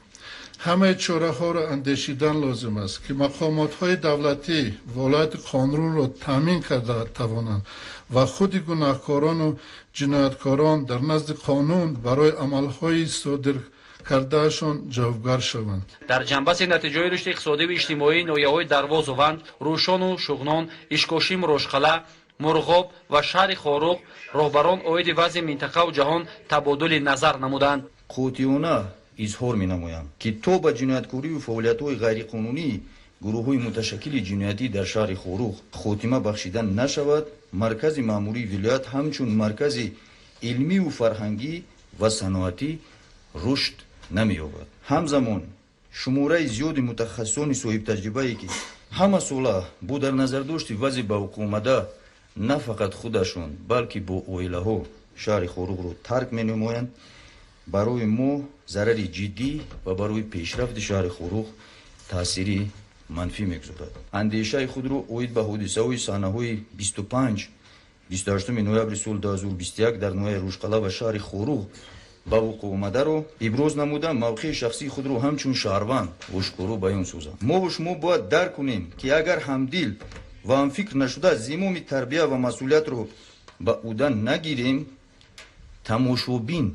همه چاره ها را اندیشیدن لازم است که مقامات های دولتی ولایت قانون را تامین کرده توانند و خود گناهکاران و جنایتکاران در نزد قانون برای عملهای صادر کردهشان جوابگر شوند. در ҷанбаси натиҷаҳои рушди иқтисодӣ ва иҷтимоии ноҳияҳои дарвозу ванд, рӯшону шуғнон, ишкошим рӯшқала, мурғоб ва шаҳри хоруқ роҳбарон оиди вазъи минтақаву ҷаҳон табодули назар намуданд. қотиёна изҳор менамоям ки то ба ҷинояткорию фаъолиятҳои ғайриқонунии гурӯҳҳои муташаккили ҷиноятӣ дар шаҳри хоруқ хотима бахшида нашавад, маркази маъмурии вилоят ҳамчун маркази илмию фарҳангӣ ва саноатӣ рушд намеёбад. ҳамзамон шумораи зиёди мутахассисони соҳибтаҷрибае ки ҳама сола бо дар назардошти вазъи ба вуқӯъ на фақат худашон балки бо оилаҳо шаҳри хоруқро тарк менамоянд, барои мо зарари ҷиддӣ ва барои пешрафти шаҳри хоруқ таъсири манфӣ мегузорад. андешаи худро оид ба ҳодисаҳои саҳнаҳои 25-28 ноябри соли 2021 дар ноҳияи рӯшқала ва шаҳри хоруқ ба вуқӯъ омадаро иброз намуда мавқеи шахсии худро ҳамчун шаҳрванд ошкоро баён созам. мо ва шумо бояд дарк кунем ки агар ҳамдил ва ҳамфикр нашуда зимоми тарбия ва масъулиятро ба ӯҳда нагирем, тамошобин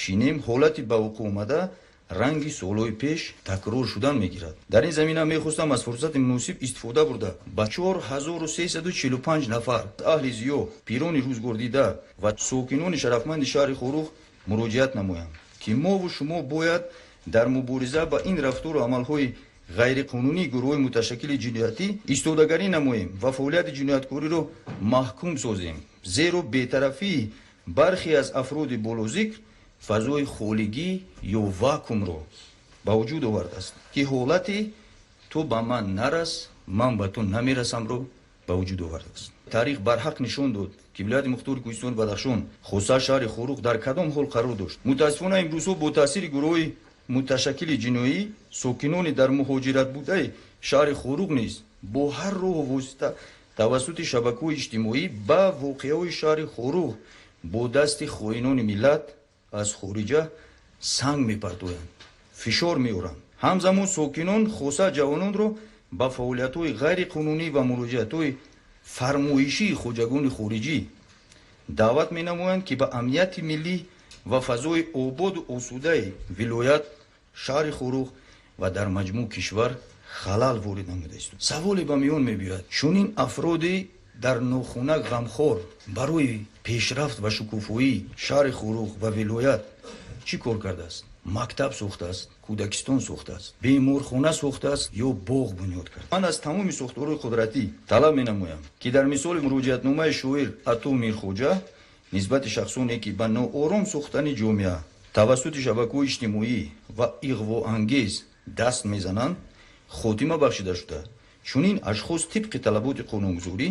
шинем, ҳолати ба вуқӯъ омада ранги солҳои пеш такрор шудан мегирад. дар ин замина мехостам аз фурсати муносиб истифода бурда ба 4345 нафар аҳли зиё, пирони рӯзгордида ва сокинони шарафманди шаҳри хоруқ муроҷиат намоям ки мо ву шумо бояд дар мубориза ба ин рафтору амалҳои ғайриқонунии гурӯҳҳои муташаккили ҷиноятӣ истодагарӣ намоем ва фаъолияти ҷинояткориро маҳкум созем, зеро бетарафии бархе аз афроди болозикр фазои холигӣ ё вакуумро ба вуҷуд овардааст ки ҳолати ту ба ман нарас, ман ба ту намерасамро ба вуҷуд овардааст. таърих барҳақ нишон дод ки вилояти мухтори кӯҳистони Бадахшон хоса шаҳри хоруқ дар кадом ҳол қарор дошт. мутаассифона имрӯзҳо бо таъсири гурӯҳи муташаккили ҷиноӣ сокинони дар муҳоҷиратбудаи шаҳри хоруқ низ бо ҳар роҳу восита тавассути шабакаҳои иҷтимоӣ ба воқеаҳои шаҳри хоруқ бо дасти хоинони миллат аз хориҷа санг мепартоянд, фишор меоранд. ҳамзамон сокинон хоса ҷавононро ба фаъолиятҳои ғайриқонунӣ ва муроҷиатҳои фармоишии хоҷагони хориҷӣ даъват менамоянд ки ба амнияти миллӣ ва фазои ободу осудаи вилоят, шаҳри хоруқ ва дар маҷмӯъ кишвар халал ворид намуда истод. саволе ба миён мебиёяд, чунин афроди дар нохунак ғамхор барои пешрафт ва шукуфоии шаҳри хоруқ ва вилоят чӣ кор кардааст? мактаб сохтааст, кӯдакистон сохтааст, беморхона сохтааст ё боғ бунёд кард. ман аз тамоми сохторҳои қудратӣ талаб менамоям ки дар мисоли муроҷиатномаи шоир Ату Мирхоҷа нисбати шахсоне ки ба ноором сохтани ҷомеа тавассути шабакаҳои иҷтимоӣ ва иғвоангез даст мезананд, хотима бахшида шуда чунин ашхос тибқи талаботи қонунгузорӣ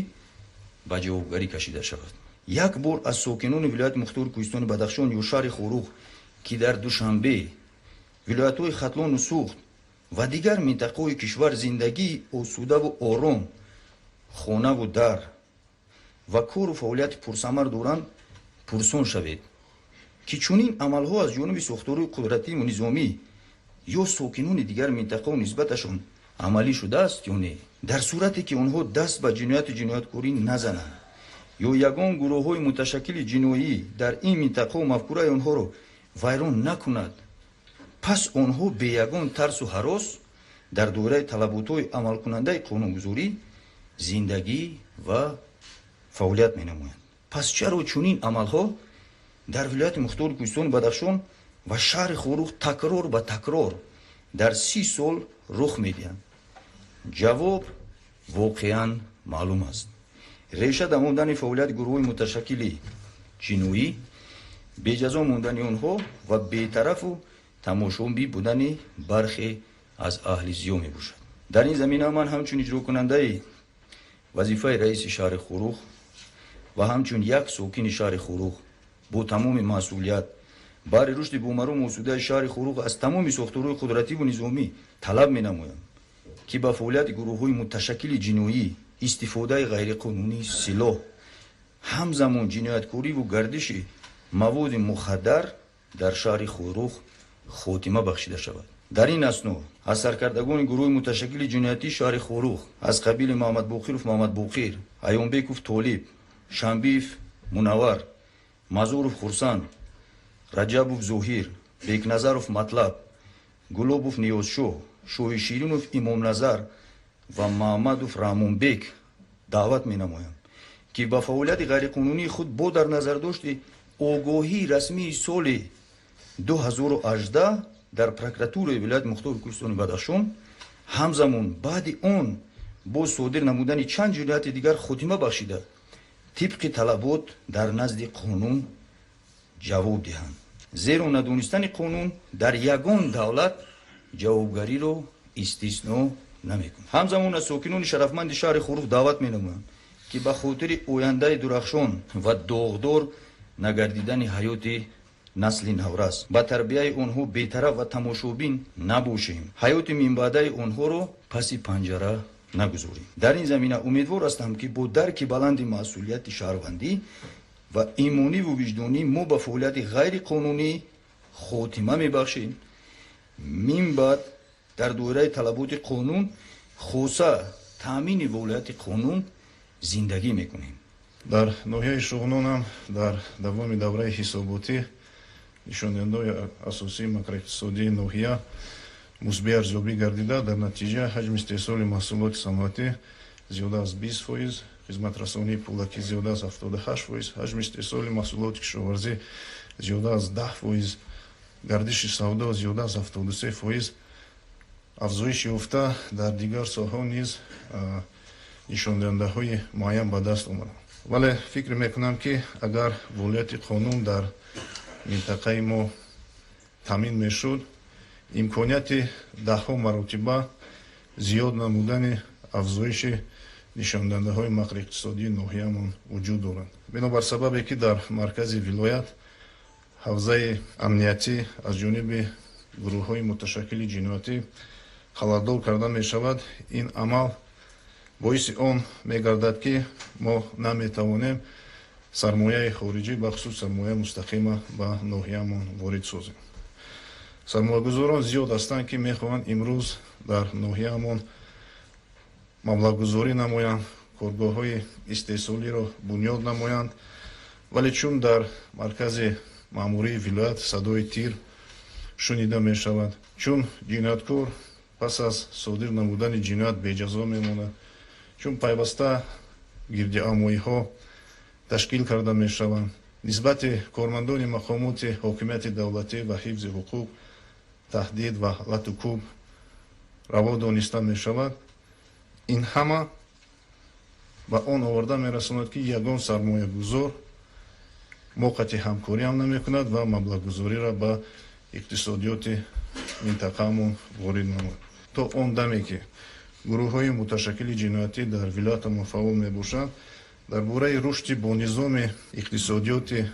ба ҷавобгарӣ кашида шавад. як бор аз сокинони вилояти мухтори кӯҳистони Бадахшон ё шаҳри хоруқ ки дар Душанбе, вилоятҳои Хатлону Суғд ва дигар минтақаҳои кишвар зиндагии осудаву ором, хонаву дар ва кору фаъолияти пурсамар доранд, пурсон шавед ки чунин амалҳо аз ҷониби сохторҳои қудративу низомӣ ё сокинони дигар минтақаҳо нисбаташон амалӣ шудааст ё не. дар сурате ки онҳо даст ба ҷинояту ҷинояткорӣ назананд ё ягон гурӯҳҳои муташаккили ҷиноӣ дар ин минтақаҳо мафкураи онҳоро вайрон накунад, пас онҳо бе ягон тарсу ҳарос дар доираи талаботҳои амалкунандаи қонунгузорӣ зиндагӣ ва фаъолият менамоянд. пас чаро чунин амалҳо дар вилояти мухтори кӯҳистони Бадахшон ва шаҳри хоруқ такрор ба такрор дар 30 сол рух медиҳанд? ҷавоб воқеан маълум аст. реша дамондани фаъолияти гурӯҳои муташаккили ҷиноӣ, беҷазо мондани онҳо ва бетарафу тамошобӣ будани бархе аз аҳли зиё мебошад. дар ин замина ман ҳамчун иҷрокунандаи вазифаи раиси шаҳри хоруқ ва ҳамчун як сокини шаҳри хоруқ бо тамоми масъулият баҳри рушди бомарому осудаи шаҳри хоруқ аз тамоми сохторҳои қудративу низомӣ талаб менамоям ки ба фаъолияти гурӯҳҳои муташаккили ҷиноӣ استفاده غیرقانونی سلاح، همزمان جنایتکاری و گردش مواد مخدر در شهر خوروغ خاتمه بخشیده شود. در این اثنا از سرکردگان گروه متشکل جنایتی شهر خوروغ از قبیل محمد بوقیرов محمد بوقیر، ایونبکov طالب، شنبیف منور، مازورov خورسند، رجبov ظهیر، بیکنظرov مطلب، گلابov نیازشو، شوی شیرینov امام نظر و محمدov رحمانبک دعوت می نمایم که با فعالیت غیرقانونی خود با در نظر داشت آگاهی رسمی سال 2018 در پروکراتور ولایت مختار کوهستان بدخشان همزمان بعد آن با صادر نمودن چند جنایت دیگر خاتمه بخشیده طبق طلبات در نزد قانون جواب دهند، زیرا ندانستن قانون در یگان دولت جوابگری را استثنا نمی‌کند. همزمان از ساکنان شرفمند شهر خوروغ دعوت می‌نمایم که به خاطر آینده درخشان و داغدار نگردیدن حیات نسل نورس با تربیت آنها بی‌طرف و تماشابین نباشیم، حیات منبعده آنها را پس پنجره نگذاریم. در این زمینه امیدوار هستم که با درک بلند مسئولیت شهروندی و ایمانی و وجدانی ما به فعالیت غیر قانونی خاتمه میبخشیم. من بعد در دوره طلبات قانون خاصه تامین ولایت قانون زندگی میکنیم. در ناحیه شغنان هم در دوام دوره حساباتی نشاننده‌های اساسی ماکرواقتصادی ناحیه مثبت ارزیابی گردیده. در نتیجه حجم استحصال محصولات صنعتی زیاده از 20%، خدمت رسانی پولکی زیاده از 78%، حجم استحصال محصولات کشاورزی زیاده از 10%، گردش سودا زیاده از 73%، افزایش یافته در دیگر ساحه‌ها نیز نشان‌دهنده‌های معین به دست آمده. ولی فکر میکنم که اگر ولایت قانون در منطقه ما تامین میشد امکانیت ده‌ها مرتبه زیاد نمودن افزایش نشان‌دهنده‌های ماکرواقتصادی ناحیه‌مان وجود دارد. بنابر سببی که در مرکز ولایت حوزه امنیتی از جانب گروه‌های متشکل جنایتی خلالدار کرده می شود، این عمل باعث آن می گردد که ما نمیتوانیم سرمایه خارجی بخصوص سرمایه مستقیم به ناحیه‌مان وارد سازیم. سرمایه‌گذاران زیاد هستند که میخواهند امروز در ناحیه‌مان مبلغ‌گذاری نمایند، کارگاه‌های استحصالی را بنیاد نمایند، ولی چون در مرکز ماموری ولایت صدای تیر شنیده می شود، چون جنایتکار پس از صادر نمودن جنایت بی‌جزا میماند، چون پیوسته گرده‌آمویی‌ها تشکیل کرده می شوند، نسبت کارمندان مقامات حاکمیت دولتی و حفظ حقوق تهدید و لطوکوب روا دانسته می شود، این همه به آن آورده می رساند که یگان سرمایه گذار موقعیت همکاری هم نمی کند و مبلغ گذاری را به اقتصادیات منطقه‌مون وارد نمود. تا آن دمی که گروه‌های متشکل جنایتی در ولایت ما فعال می باشند، درباره رشد با نظام اقتصادیات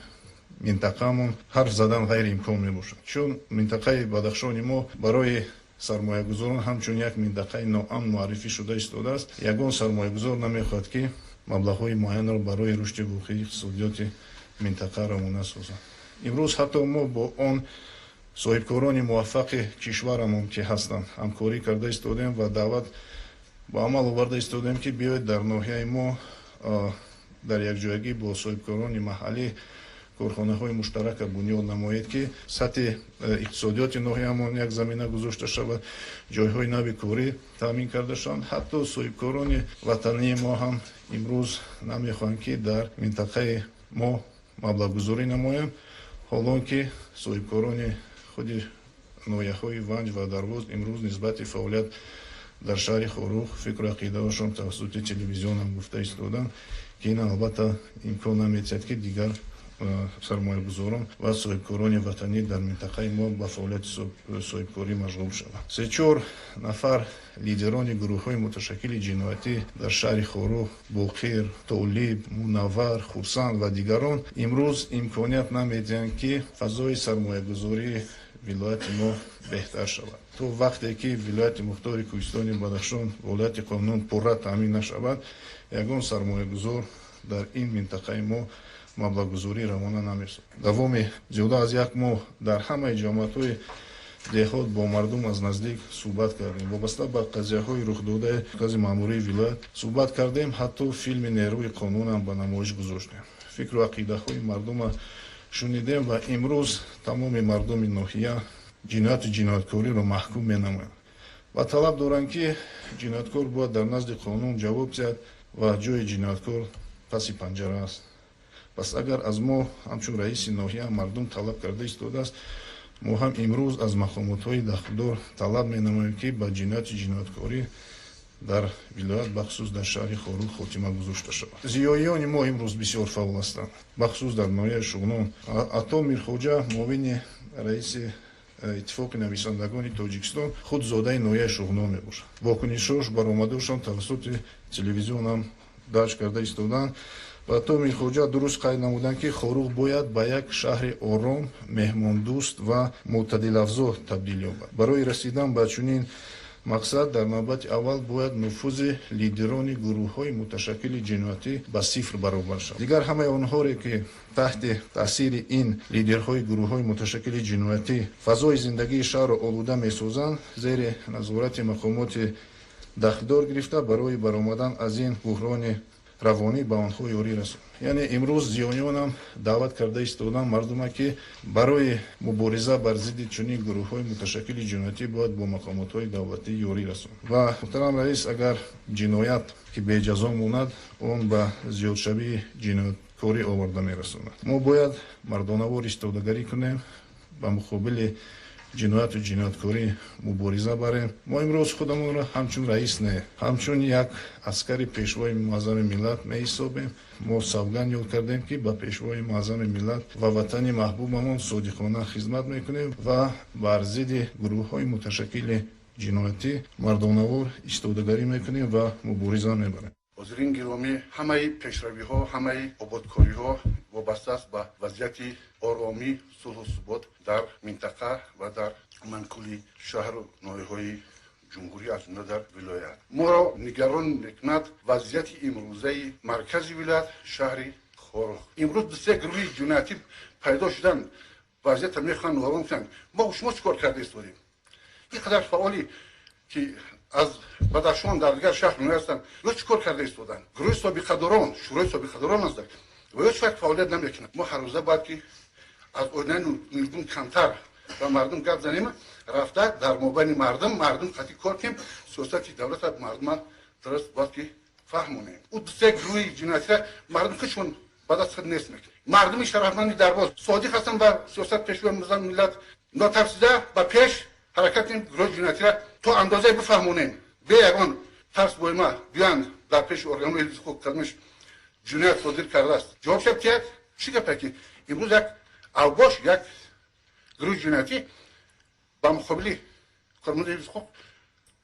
منطقه‌مون حرف زدن غیر امکان می باشد، چون منطقه بدخشان ما برای سرمایه گذاران همچون یک منطقه ناامن معرفی شده ایستاده است. یگان سرمایه گذار نمیخواد که مبلغ‌های معین را برای رشد واقعی اقتصادیات منطقه را مناسازند. امروز حتی ما با آن صاحبکاران موفق کشورمون که هستند همکاری کرده ایستادیم و دعوت با عمل آورده ایستادیم که بیاید در ناحیه ما در یک جایگی با صاحبکاران محلی کارخانه‌های مشترک بنیاد نمایید که سطح اقتصادیات ناحیه‌مان یک زمینه گذاشته شود، جایهای نو کاری تامین کرده شوند. حتی صاحبکاران وطنی ما هم امروز نمیخواهند که در منطقه ما مبلغ گذاری نمایند، حالان که صاحبکاران خود ناحیه‌های ونج و درواز امروز نسبت فعالیت در شهر خوروغ فکر و عقیده‌شان توسط تلویزیون هم گفته ایستادند که این البته امکان نمی‌دهد که دیگر سرمایه‌گذاران و صاحبکاران وطنی در منطقه ما با فعالیت صاحبکاری مشغول شوند. 3-4 نفر لیدران گروه‌های متشکل جنایتی در شهر خوروغ، بوقیر، طالب، منور، خورسند و دیگران امروز امکانیت نمی‌دهند که فضای سرمایه‌گذاری вилояти мо беҳтар шавад. То вақте ки вилояти мухтори Кӯҳистони Бадахшон волияти қонун пурра таъмин нашавад, ягон сармоягузор дар ин минтақаи мо маблағгузорӣ равона намесод. давоми зиёда аз як моҳ дар ҳамаи ҷамоатҳои деҳот бо мардум аз наздик суҳбат кардем. вобаста ба қазияҳои рухдодаи маркази маъмурии вилоят суҳбат кардем, ҳатто филми нерӯи қонунам ба намоиш гузоштем. фикру ақидаҳои мардума шунидем ва имрӯз тамоми мардуми ноҳия ҷинояту ҷинояткориро маҳкум менамоянд ва талаб доранд ки ҷинояткор бояд дар назди қонун ҷавоб диҳад ва ҷои ҷинояткор паси панҷара аст. пас агар аз мо ҳамчун раиси ноҳия мардум талаб карда истодааст, мо ҳам имрӯз аз мақомотҳои дахлдор талаб менамоем ки ба ҷинояти ҷинояткорӣ дар вилоят бахусус дар шаҳри Хорух хотима гузошта шавад. зиёиёни мо имрӯз бисёр фаъол ҳастанд, бахусус дар ноҳияи Шуғнон. Ато Мирхоҷа, муовини раиси иттифоқи нависандагони Тоҷикистон, худ зодаи ноҳияи Шуғнон мебошад. вокунишош баромадашон тавассути телевизион ҳам дарҷ карда истоданд. ва ато Мирхоҷа дуруст қайд намуданд ки Хорух бояд ба як шаҳри ором, меҳмондӯст ва мӯътадилафзо табдил ёбад. барои расидан ба чунин мақсад дар навбати аввал бояд нуфузи лидерони гурӯҳҳои муташаккили ҷиноятӣ ба сифр баробар шавад. дигар ҳамаи онҳоре ки таҳти таъсири ин лидерҳои гурӯҳҳои муташаккили ҷиноятӣ фазои зиндагии шаҳрро олуда месозанд, зери назорати мақомоти дахлдор гирифта барои баромадан аз ин буҳрони равонӣ ба онҳо ёрӣ расонад. яъне имрӯз зиёниёнам даъват карда истоданд мардума ки барои мубориза бар зидди чунин гурӯҳҳои муташаккили ҷиноятӣ бояд бо мақомотҳои давлатӣ ёрӣ расонад. ва муҳтарам раис, агар ҷиноят ки беҷазо монад, он ба зиёдшавии ҷинояткорӣ оварда мерасонад. мо бояд мардонавор истодагарӣ кунем, ба муқобили ҷинояту ҷинояткорӣ мубориза барем. мо имрӯз худамонро ҳамчун раис не, ҳамчун як аскари пешвои муаззами миллат меҳисобем. мо савганд ёд кардем ки ба пешвои муаззами миллат ва ватани маҳбубамон содиқона хизмат мекунем ва бар зидди гурӯҳҳои муташаккили ҷиноятӣ мардонавор истодагарӣ мекунем ва мубориза мебарем. ҳозирин гиромӣ, ҳамаи пешравиҳо, ҳамаи ободкориҳо вобаста аст ба вазъияти оромӣ, сулҳу субот дар минтақа ва дар манкули шаҳру ноҳияҳои ҷумҳурӣ, аз ҷумла дар вилоят. моро нигарон мекунад вазъияти имрӯзаи маркази вилоят, шаҳри Хорух. имрӯз дусе гурӯҳи ҷиноятӣ пайдо шудан, вазъиятро мехоҳанд нормал кунанд. мо шумо чӣ кор карда истодем? ин қадар фаъолӣ ки аз Бадахшон дар дигар шаҳр ҳастанд, ё чӣ кор карда истоданд? гурӯҳи собиқадорон, шӯрои собиқадорон ҳастанд ва ё чӣ вақт фаъолият намекунанд. мо ҳар рӯза бояд ки аз оинаи нигун камтар ба мардум гап занем, рафта дар мобайни мардум қатъи кор кунем, сиёсати давлата мардума дуруст бояд ки фаҳмонем. ӯ дусе гурӯҳи ҷиноятиро мардум ҳечкун ба даст худ нест мекунад. мардуми шарафманди дарбоз содиқ ҳастанд ба сиёсат пешвои миллат, нотарсида ба пеш ҳаракат кунем, гурӯҳи ҷиноятиро то андозае бифаҳмонем. бе ягон тарс боима биёянд дар пеши органҳои ҳифзи ҳуқуқи ҷиноят содир кардааст. ҷавоб диҳад. чӣ гапе ки имрӯз як авбош, як гурӯҳи ҷиноятӣ ба муқобили корманди ҳифзи ҳуқуқ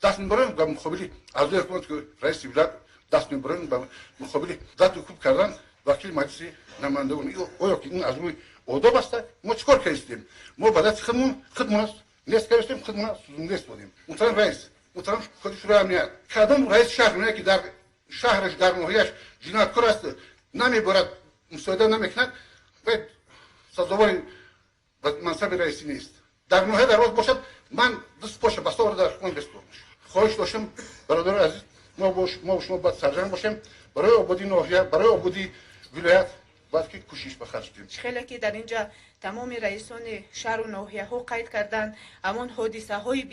даст мебаранд, ба муқобили аъзои ҳукумат ки раиси вилоят даст мебаранд, ба муқобили задду кӯб кардан вакили маҷлиси намояндагон. оё ки ин аз рӯи одоб аст? мо чӣ кор кардем? мо ба дасти худмон аст нест кардем, худмон сӯзунда истодем. муҳтарам раис, муҳтарам коти шӯрои амният, кадом раис шаҳр меяд ки дар шаҳраш, дар ноҳияш ҷинояткор аст, намеборад, мусоида намекунад, бояд сазовори мансаби раисӣ нест. дар ноҳия дарбоз бошад, ман дуст поша ба совр дар хукумат бесупорам. хоҳиш доштам бародари азиз, мо бо шумо бояд сарҷанг бошем, барои ободии ноҳия, барои ободии вилоят باید که کوشش بخرج کنیم. خیلی که در اینجا تمام رئیسان شهر و ناحیه ها قید کردند امان حادثه های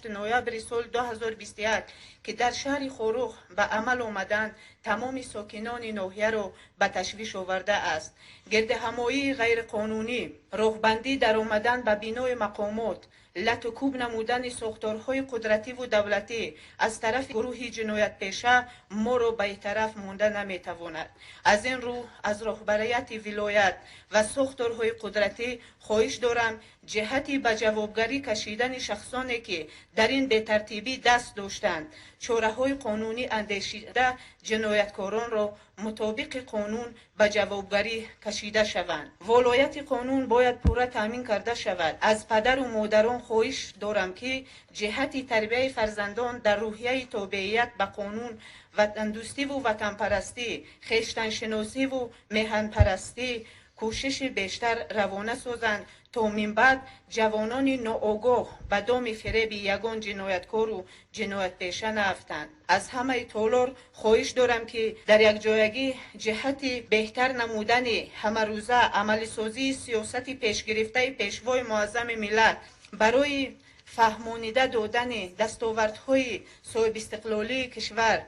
25-28 نوامبر سال 2021 که در شهر خوروغ به عمل آمدند تمام ساکنان ناحیه را به تشویش آورده است. گرد همایی غیر قانونی، راهبندی در آمدن به بینای مقامات، لط و کوب نمودن ساختارهای قدرتی و دولتی از طرف گروه جنایت پیشه ما را به طرف مانده نمیتواند. از این رو از رهبریت ولایت و ساختارهای قدرتی خواهش دارم جهتی به جوابگری کشیدن شخصانی که در این بی‌ترتیبی دست داشتند چاره‌های قانونی اندیشیده جنایتکاران را مطابق قانون به جوابگری کشیده شوند. ولایت قانون باید پورا تامین کرده شود. از پدر و مادران خواهش دارم که جهت تربیت فرزندان در روحیه تابعیت به قانون، وطندوستی و وطن پرستی، خویشتن شناسی و میهن پرستی کوشش بیشتر روانه سازند تا من بعد جوانان ناآگاه به دام فریب یگان جنایتکار و جنایت پیشه نیفتند. از همه تالار خواهش دارم که در یک جایگی جهت بهتر نمودن همه روزه عمل سازی سیاست پیش گرفته پیشوای معظم ملت برای فهمانیده دادن دستاوردهای صاحب استقلالی کشور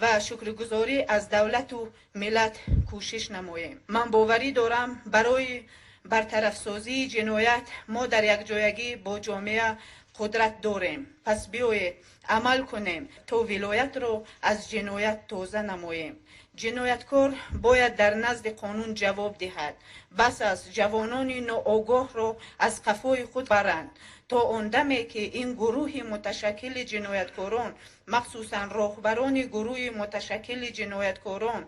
و شکرگزاری از دولت و ملت کوشش نماییم. من باوری دارم برای برطرف سازی جنایت ما در یک جایگی با جامعه قدرت داریم. پس بیایید عمل کنیم تا ولایت را از جنایت تازه نماییم. جنایتکار باید در نزد قانون جواب دهد. بس از جوانان ناآگاه را از قفای خود برند تا آن دمی که این گروه متشکل جنایتکاران، مخصوصا راهبران گروه متشکل جنایتکاران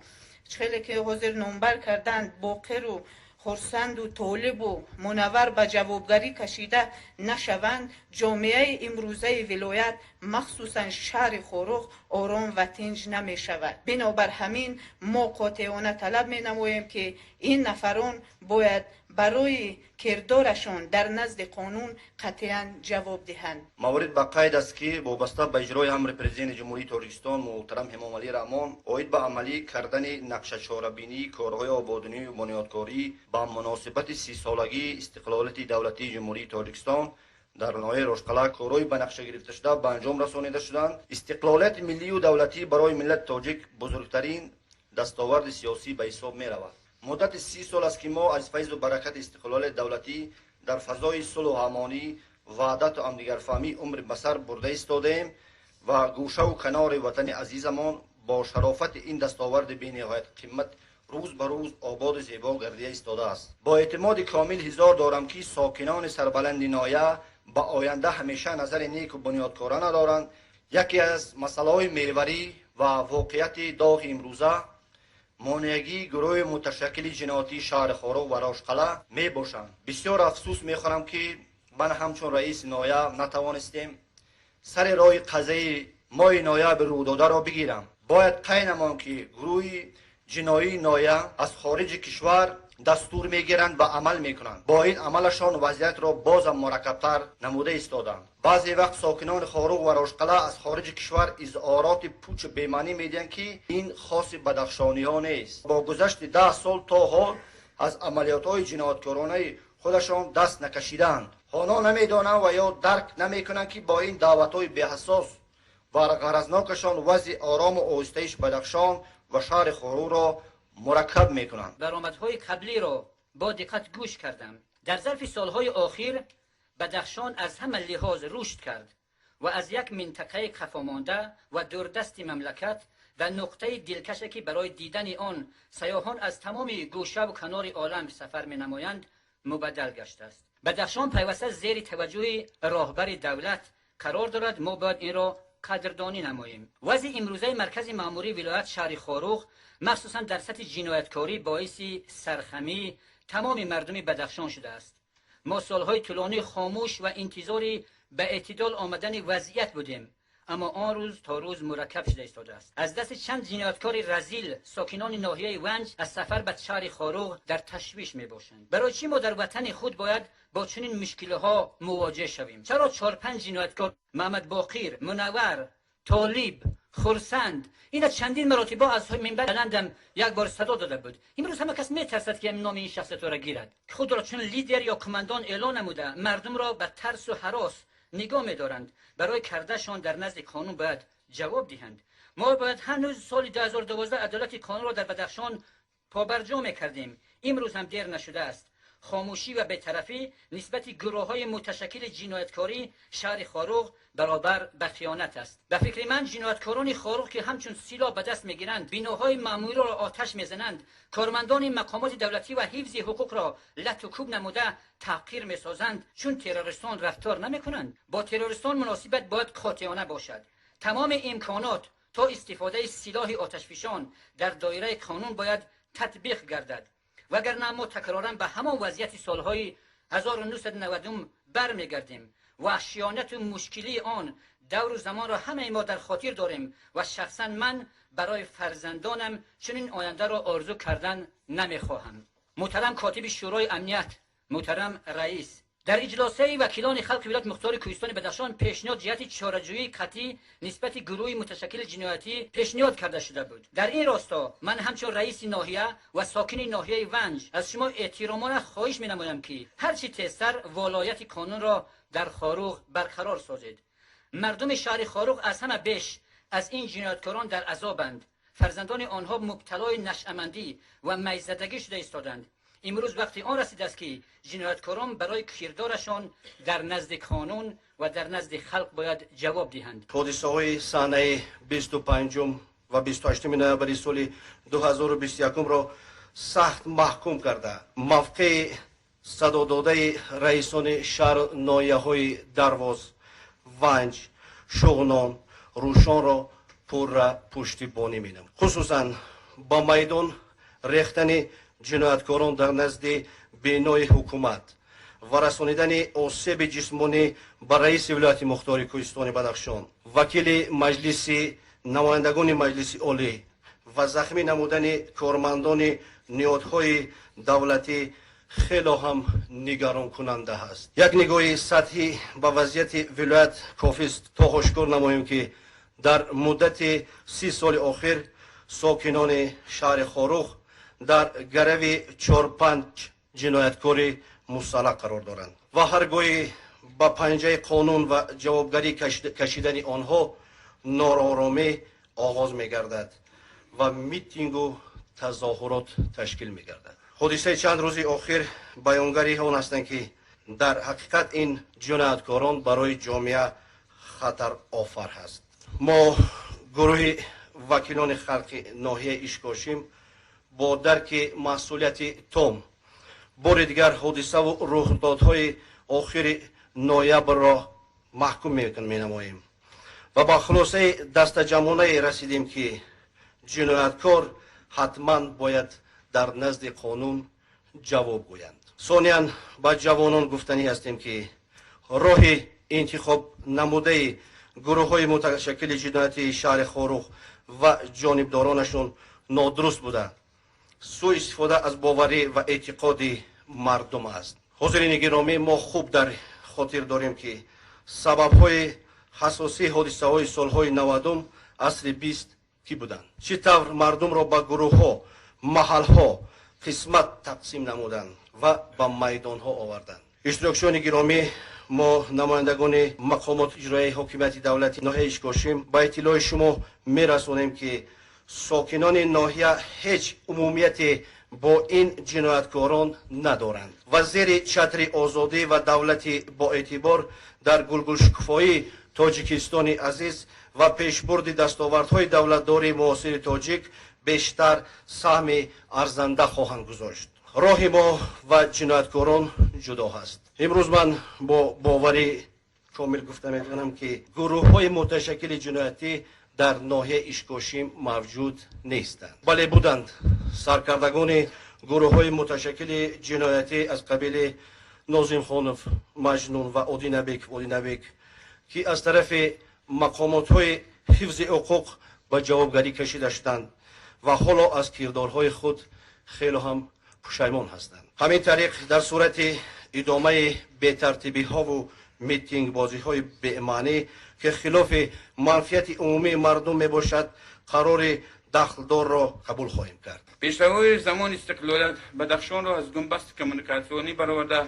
خیلی که حاضر نامبر کردند، باقر و خرسند و طالب و منور به جوابگری کشیده نشوند، جامعه امروزه ولایت مخصوصا شهر خاروخ آرام و تنج نمی شود. بنابر همین ما قاطعانه طلب می نماییم که این نفران باید برای کردارشان در نزد قانون قطعا جواب دهند. مورد به قید است که وابسته به اجرای امر پرزیدنت جمهوری تاجیکستان محترم امام علی رحمان اوید به عملی کردن نقشه چاره‌بینی کارهای آبادانی و بنیادکاری با مناسبت 30 سالگی استقلالیت دولتی جمهوری تاجیکستان در ناحیه روشقلا کارهای به نقشه گرفته شده به انجام رسانیده شدند. استقلالیت ملی و دولتی برای ملت تاجیک بزرگترین دستاورد سیاسی به حساب می رود. مدت 30 سال است که ما از فیض و برکت استقلال دولتی در فضای صلح و امانی، وحدت و همدیگرفهمی عمر بسر برده ایستادیم و گوشه و کنار وطن عزیزمان با شرافت این دستاورد بی‌نهایت قیمت روز به روز آباد و زیبا گردیده ایستاده است. با اعتماد کامل حضار دارم که ساکنان سربلند نایه به آینده همیشه نظر نیک و بنیادکارانه دارند. یکی از مسائل محوری و واقعیت داغ امروزه مانعگی گروه متشکل جنایتی شهر خاروخ و روشقلا می باشند. بسیار افسوس می خورم که من همچون رئیس نایه نتوانستیم سر راه قضیه مای نایه به رو داده را بگیرم. باید قید نمایم که گروه جنایی نایه از خارج کشور دستور میگیرند و عمل میکنند. با این عملشان وضعیت را بازم مرکبتر نموده ایستادند. بعضی وقت ساکنان خاروخ و روشقلا از خارج کشور اظهارات پوچ بی‌معنی میدهند که این خاص بدخشانی ها نیست. با گذشت 10 سال تا حال از عملیات های جنایتکارانه خودشان دست نکشیدند. آنها نمیدانند و یا درک نمیکنند که با این دعوت های بی‌حساس و غرضناکشان وضع آرام و آهسته‌اش بدخشان و شهر خاروخ را مرکب میکنند. برآمدهای قبلی را با دقت گوش کردم. در ظرف سالهای اخیر بدخشان از همه لحاظ رشد کرد و از یک منطقه خفامانده و دوردست مملکت و نقطه دلکشی که برای دیدن آن سیاحان از تمام گوشه و کنار عالم سفر می نمایند مبدل گشته است. بدخشان پیوسته زیر توجه راهبر دولت قرار دارد. ما باید این را قدردانی نماییم. وضع امروزه مرکز مأموری ولایت شهر خاروخ مخصوصا در سطح جنایتکاری باعث سرخمی تمام مردم بدخشان شده است. ما سالهای طولانی خاموش و انتظاری به اعتدال آمدن وضعیت بودیم، اما آن روز تا روز مرکب شده ایستاده است. از دست چند جنایتکار رذیل ساکنان ناحیه ونج از سفر به شهر خاروخ در تشویش می باشند. برای چی ما در وطن خود باید با چنین مشکل‌ها مواجه شویم؟ چرا 4-5 جنایتکار محمد باقر، منور، طالب، خرسند اینا چندین مراتبه از منبر بلندم یک بار صدا داده بود. امروز همه کس میترسد که نام این شخصیت را گیرد. خود را چون لیدر یا کماندان اعلان نموده مردم را به ترس و هراس نگاه می‌دارند. برای کردشان در نزد قانون باید جواب دهند. ما باید هنوز سال 2012 عدالت قانون را در بدخشان پابرجا می‌کردیم. امروز هم دیر نشده است. خاموشی و بی‌طرفی نسبت گروه‌های متشکل جنایتکاری شهر خاروق برابر به خیانت است. به فکر من جنایتکاران خاروق که همچون سلاح به دست میگیرند، بناهای معمولی را آتش میزنند، کارمندان مقامات دولتی و حفظ حقوق را لط و کوب نموده تحقیر میسازند، چون تروریستان رفتار نمیکنند. با تروریستان مناسبت باید قاطعانه باشد. تمام امکانات تا استفاده سلاح آتشفشان در دایره قانون باید تطبیق گردد. وگرنه ما تکرارا به همان وضعیت سالهای 1990 برمیگردیم. وحشیانت و مشکلی آن دور و زمان را همه ما در خاطر داریم و شخصا من برای فرزندانم چنین آینده را آرزو کردن نمیخواهم. محترم کاتب شورای امنیت، محترم رئیس، در اجلاسه وکیلان خلق ولایت مختار کوهستان بدخشان پیشنهاد جهت چاره‌جویی قطعی نسبت گروه متشکل جنایتی پیشنهاد کرده شده بود. در این راستا من همچون رئیس ناحیه و ساکن ناحیه ونج از شما احترامانه خواهش می‌نمایم که هرچی تیزتر ولایت قانون را در خاروق برقرار سازید. مردم شهر خاروق از همه بیش از این جنایتکاران در عذابند. فرزندان آنها مبتلای نشأمندی و میزدگی شده ایستادند. امروز وقتی آن رسیده است که جنایتکاران برای کردارشان در نزد قانون و در نزد خلق باید جواب دهند. حادثه‌های صحنه 25 و 28 نوامبر سال 2021 را سخت محکوم کرده موقع صدا داده رئیسان شهر ناحیه‌های درواز، ونج، شغنان، روشان را پر پشتیبانی می‌نمود. خصوصا با میدان ریختن جنایتکاران در نزد بینای حکومت و رسانیدن آسیب جسمانی به رئیس ولایت مختار کوهستان بدخشان، وکیل مجلس، نمایندگان مجلس عالی و زخمی نمودن کارمندان نهادهای دولتی خیلی هم نگران کننده است. یک نگاه سطحی به وضعیت ولایت کافی است تا آشکار نماییم که در مدت 30 سال اخیر ساکنان شهر خاروق در گروه 4-5 جنایتکاری مسلح قرار دارند و هرگاه با پنجه قانون و جوابگری کشیدن آنها ناآرامی آغاز می‌گردد و میتینگ و تظاهرات تشکیل می‌گردد. حادثه چند روز اخیر بیانگری آن هستند که در حقیقت این جنایتکاران برای جامعه خطر آفر است. ما گروه وکیلان خلق ناحیه اشکاشیم با درک مسئولیت تام بار دیگر حادثه و رخدادهای آخر نوامبر را محکوم می‌نماییم و با خلاصه دست جمعانه رسیدیم که جنایتکار حتما باید در نزد قانون جواب گویند. ثانیاً با جوانان گفتنی هستیم که راه انتخاب نموده گروه‌های متشکل جنایتی شهر خاروق و جانبدارانشون نادرست بوده، سوء استفاده از باوری و اعتقاد مردم است. حضرین گرامی، ما خوب در خاطر داریم که سبب‌های حساسی حادثه‌های سال‌های 90 عصر 20 کی بودند، چطور مردم را به گروه‌ها، محل‌ها قسمت تقسیم نمودند و به میدان‌ها آوردند. اشتراکچیان گرامی، ما نمایندگان مقامات اجرایی حکومت دولتی ناحیه اشکاشیم با اطلاع شما میرسانیم که ساکنان ناحیه هیچ عمومیت با این جنایتکاران ندارند و زیر چتر آزادی و دولت با اعتبار در گلگشکفایی تاجیکستان عزیز و پیشبرد دستاوردهای دولتداری معاصر تاجیک بیشتر سهم ارزنده خواهند گذاشت. راه ما و جنایتکاران جدا است. امروز من با باوری کامل گفته میتونم که گروه‌های متشکل جنایتی در ناحیه اشکاشیم موجود نیستند، بله بودند. سرکردگان گروه‌های متشکل جنایتی از قبیل ناظم خانوف، مجنون و اودینبک که از طرف مقامات‌های حفظ حقوق به جوابگری کشیده شدند و حالا از کردارهای خود خیلی هم پشیمان هستند. همین طریق در صورت ادامه بی‌ترتیبی‌ها و میتینگ بازی‌های بی‌معنی که خلاف منفعت عمومی مردم میباشد قرار دخلدار را قبول خواهیم کرد. پیشروی زمان استقلال بدخشان را از گنبست کمونیکاسیونی برآورده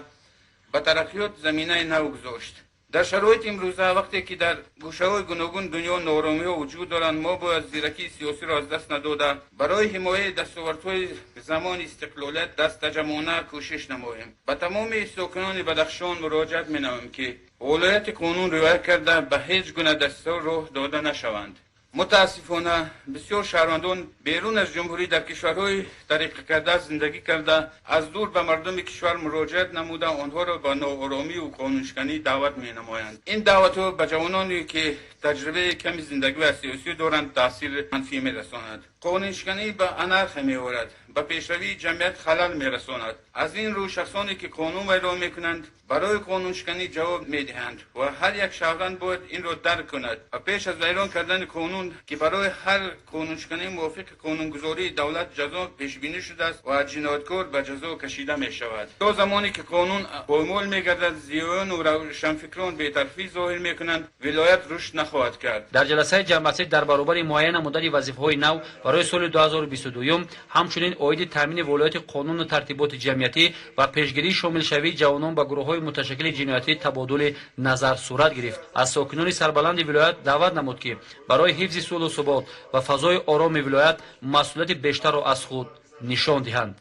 به ترقیات زمینه نو گذاشت. در شرایط امروزه وقتی که در گوشه‌های گوناگون دنیا نارامی‌ها وجود دارند، ما باید زیرکی سیاسی را از دست نداده برای حمایت دستاوردهای زمان استقلالت دست تجمعانه کوشش نماییم. به تمام ساکنان بدخشان مراجعت می‌نمایم که ولایت قانون رعایت کرده به هیچ گونه دستور راه داده نشوند. متاسفانه بسیار شهروندان بیرون از جمهوری در کشورهای ترقی کرده زندگی کرده از دور به مردم کشور مراجعت نموده آنها را به ناآرامی و قانونشکنی دعوت می نمایند. این دعوت ها به جوانانی که تجربه کمی زندگی و سیاسی دارند تاثیر منفی می رساند. قانونشکنی به انارخی می آورد، به پیشروی جمعیت خلل می رساند. از این رو شخصانی که قانون اجرا می کنند برای قانونشکنی جواب می دهند و هر یک شهروند باید این را درک کند و پیش از اعلان کردن قانون که برای هر قانونشکنی موافق قانونگذاری دولت جزا پیش بینی شده است و جنایتکار به جزا کشیده می شود. تا زمانی که قانون پایمال می گردد زیان و روشنفکران بی‌طرفی ظاهر می کنند ولایت رشد نخواهد کرد. در جلسه جمع‌بندی در برابر معین نمودن وظیفه‌های نو برای سال 2022 همچنین عاید تامین ولایت قانون و ترتیبات جمعیتی و پیشگیری شامل شوی جوانان با گروه‌های متشکل جنایتی تبادل نظر صورت گرفت. از ساکنان سربلند ولایت دعوت نمود که برای حفظ صلح و ثبات و فضای آرام ولایت مسئولیت بیشتر را از خود نشان دهند.